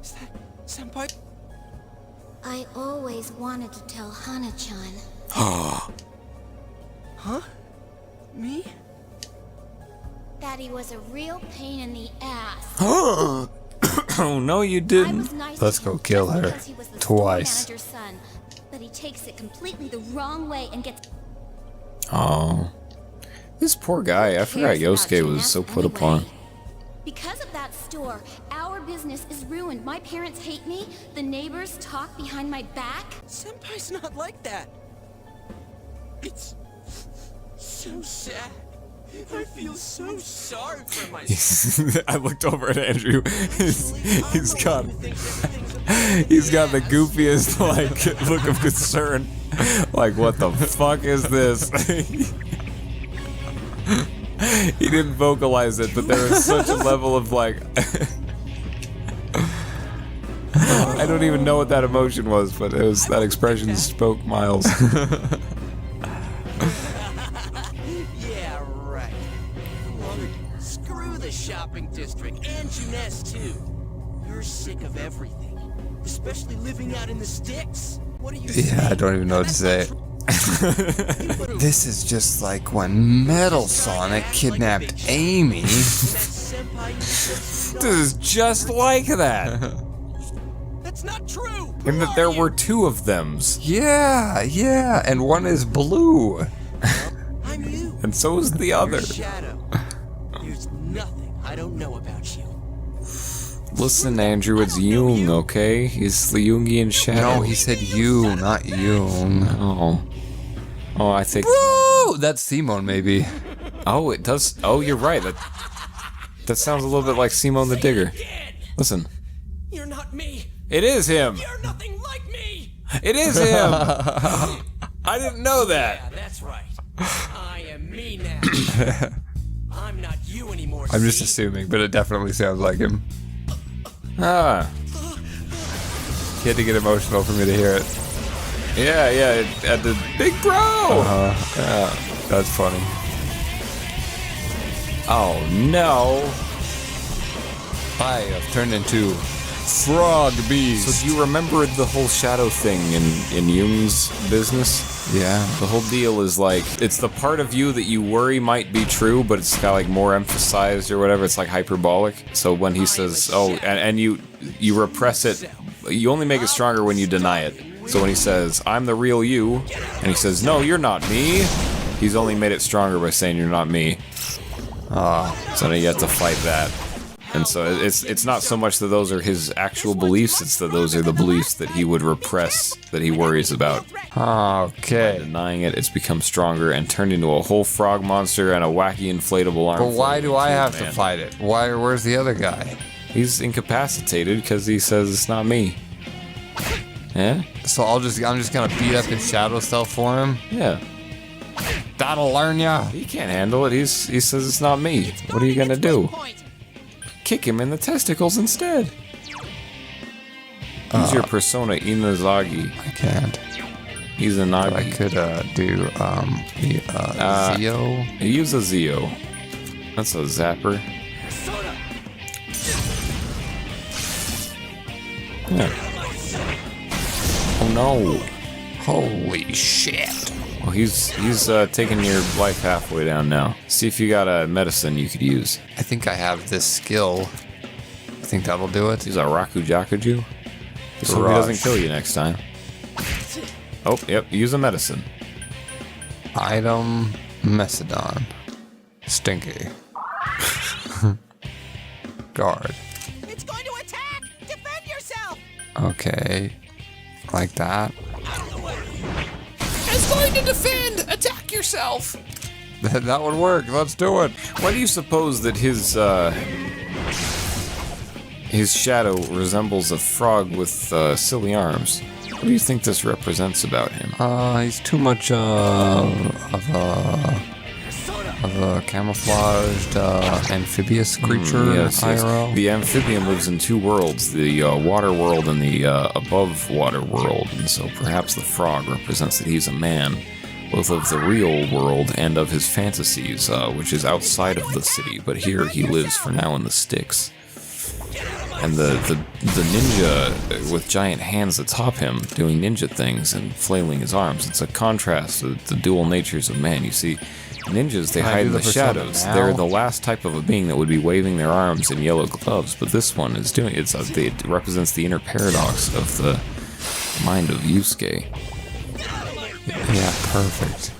Is that Senpai? I always wanted to tell Hana-chan. Huh? Me? That he was a real pain in the ass. Oh no, you didn't. Let's go kill her twice. Manager's son, but he takes it completely the wrong way and gets... Oh, this poor guy. I forgot Yosuke was so put upon. Because of that store, our business is ruined. My parents hate me. The neighbors talk behind my back. Senpai's not like that. It's so sad. I feel so sorry for myself. I looked over at Andrew. He's got the goofiest look of concern. Like, what the fuck is this? He didn't vocalize it, but there was such a level of I don't even know what that emotion was, but it was that expression spoke miles. Yeah, right. Screw the shopping district and Juness too. You're sick of everything, especially living out in the sticks. What are you saying? I don't even know what to say. This is just like when Metal Sonic kidnapped Amy. This is just like that. That's not true. And that there were two of them. Yeah, and one is blue. I'm you. And so is the other. Shadow. There's nothing I don't know about you. Listen, Andrew, it's Jung, okay? He's the Jungian shadow. No, he said you, not Jung. Oh, I think... Woo! That's Simone, maybe. Oh, it does... Oh, you're right. That sounds a little bit like Simone the Digger. Listen. You're not me. It is him. You're nothing like me. It is him. I didn't know that. Yeah, that's right. I am me now. I'm not you anymore. I'm just assuming, but it definitely sounds like him. Ah. He had to get emotional for me to hear it. Yeah, it had the big bro. Yeah, that's funny. Oh no. I have turned into Frog Beast. So do you remember the whole shadow thing in Jung's business? Yeah. The whole deal is it's the part of you that you worry might be true, but it's got more emphasized or whatever. It's hyperbolic. So when he says, and you repress it, you only make it stronger when you deny it. So when he says, I'm the real you, and he says, no, you're not me, he's only made it stronger by saying you're not me. So now you have to fight that. And so it's not so much that those are his actual beliefs, it's that those are the beliefs that he would repress, that he worries about. Okay. By denying it, it's become stronger and turned into a whole frog monster and a wacky inflatable arm. But why do I have to fight it? Where's the other guy? He's incapacitated because he says it's not me. Yeah? So I'm just gonna beat up his shadow self for him? Yeah. That'll learn ya. He can't handle it. He says it's not me. What are you gonna do? Kick him in the testicles instead. Use your persona Inazagi. I can't. He's a Nagi. I could Zio. Use a Zio. That's a zapper. Yeah. Oh no. Holy shit. Well, he's taking your life halfway down now. See if you got a medicine you could use. I think I have this skill. I think that'll do it. Use a Raku Jakuju. Just hope he doesn't kill you next time. Oh, yep. Use a medicine. Item Mesodon. Stinky. Guard. It's going to attack! Defend yourself! Okay. Like that. It's going to defend! Attack yourself! That would work. Let's do it. Why do you suppose that his shadow resembles a frog with silly arms? What do you think this represents about him? He's too much of a camouflaged amphibious creature. Yes. IRL. The amphibian lives in two worlds, the water world and the above water world, and so perhaps the frog represents that he's a man, both of the real world and of his fantasies, which is outside of the city, but here he lives for now in the sticks. And the ninja with giant hands atop him, doing ninja things and flailing his arms. It's a contrast to the dual natures of man. You see, ninjas, they hide in the shadows. They're the last type of a being that would be waving their arms in yellow gloves, but this one is doing it represents the inner paradox of the mind of Yosuke. Yeah, perfect.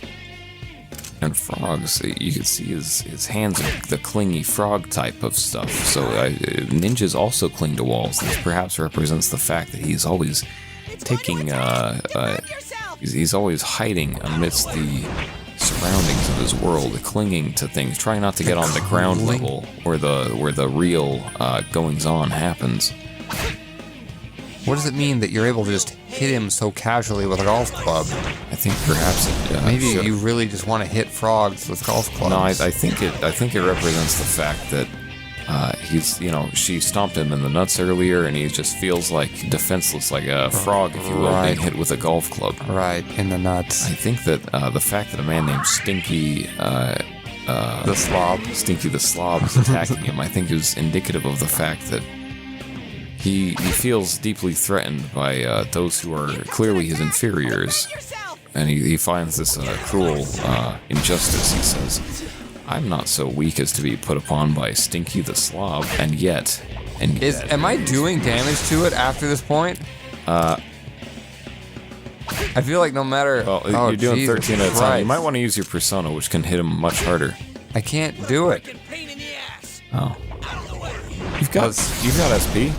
And frogs, you can see his hands are the clingy frog type of stuff. So ninjas also cling to walls. This perhaps represents the fact that he's always taking, he's always hiding amidst the surroundings of his world, clinging to things, trying not to get on the ground level where the real goings on happens. What does it mean that you're able to just hit him so casually with a golf club? I think perhaps maybe you really just want to hit frogs with golf clubs. No, I think it represents the fact that he's, she stomped him in the nuts earlier, and he just feels like defenseless, like a frog, if you will, being hit with a golf club. Right, in the nuts. I think that the fact that a man named Stinky, the Slob, Stinky the Slob, is attacking him, I think is indicative of the fact that he feels deeply threatened by those who are clearly his inferiors, and he finds this cruel injustice. He says, "I'm not so weak as to be put upon by Stinky the Slob, and yet." Am I doing damage to it after this point? I feel like no matter. Well, you're doing 13 at a time. You might want to use your persona, which can hit him much harder. I can't do it. Oh. You've got SP.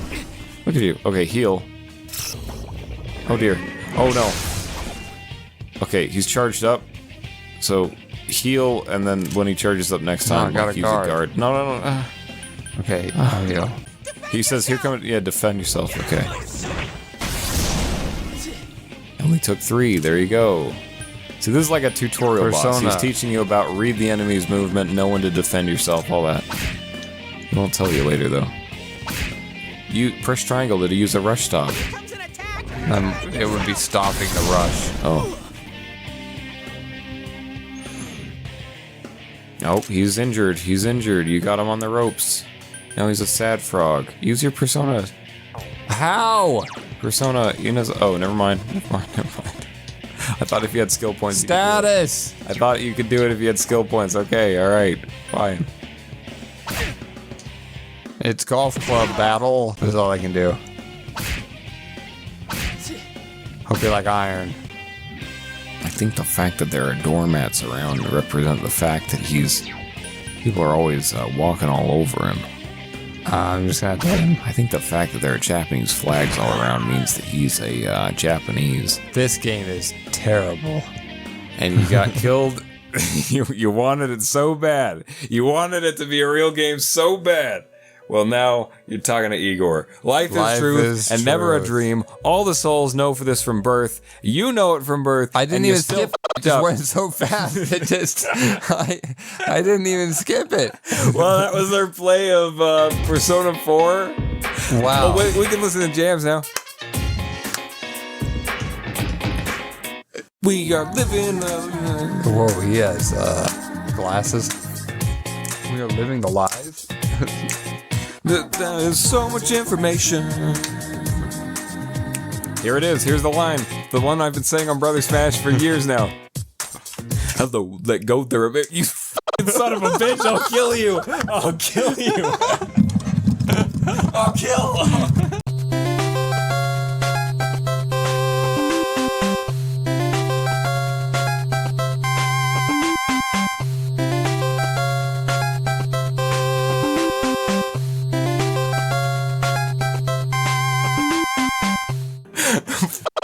Look at you. Okay, heal. Oh dear. Oh no. Okay, he's charged up. So heal, and then when he charges up next time, use a guard. No. Okay, I'll heal. He says, "Here come." Yeah, defend yourself. Okay. Only took 3. There you go. See, this is like a tutorial boss. He's teaching you about read the enemy's movement, know when to defend yourself, all that. He won't tell you later, though. You press triangle to use a rush stop. It would be stopping the rush. Oh. Oh, he's injured. He's injured. You got him on the ropes. Now he's a sad frog. Use your persona. How? Persona. Oh, never mind. Never mind. I thought if you had skill points. Status. I thought you could do it if you had skill points. Okay, all right, fine. It's golf club battle. That's all I can do. Hope you like iron. I think the fact that there are doormats around represent the fact that people are always walking all over him. I'm just gonna tell him. I think the fact that there are Japanese flags all around means that he's a Japanese. This game is terrible. And you got killed. You wanted it so bad. You wanted it to be a real game so bad. Well, now you're talking to Igor. Life is truth and never a dream. All the souls know for this from birth. You know it from birth. I didn't even skip it. It just went so fast. It just, I didn't even skip it. Well, that was our play of Persona 4. Wow. Oh, we can listen to jams now. We are living. Whoa, he has glasses. We are living the lives. There's so much information. Here it is. Here's the line. The one I've been saying on Brother Smash for years now. Hello, let go there a bit. You fucking son of a bitch. I'll kill you. I'll kill you. I'll kill.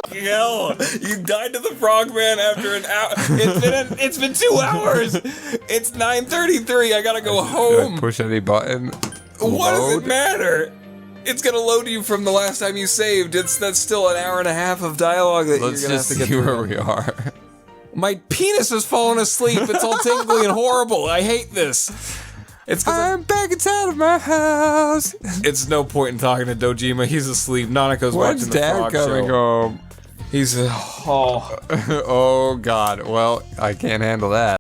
Hell, you died to the frogman after an hour. It's been 2 hours. It's 9:33. I gotta go home. Push any button. What does it matter? It's gonna load you from the last time you saved. That's still an hour and a half of dialogue that Let's you're gonna have just to get see through. where we are. My penis has fallen asleep. It's all tingly and horrible. I hate this. I'm back inside of my house. It's no point in talking to Dojima. He's asleep. Nanako's When's watching the Dad frog coming show. home? He's oh God. Well, I can't handle that.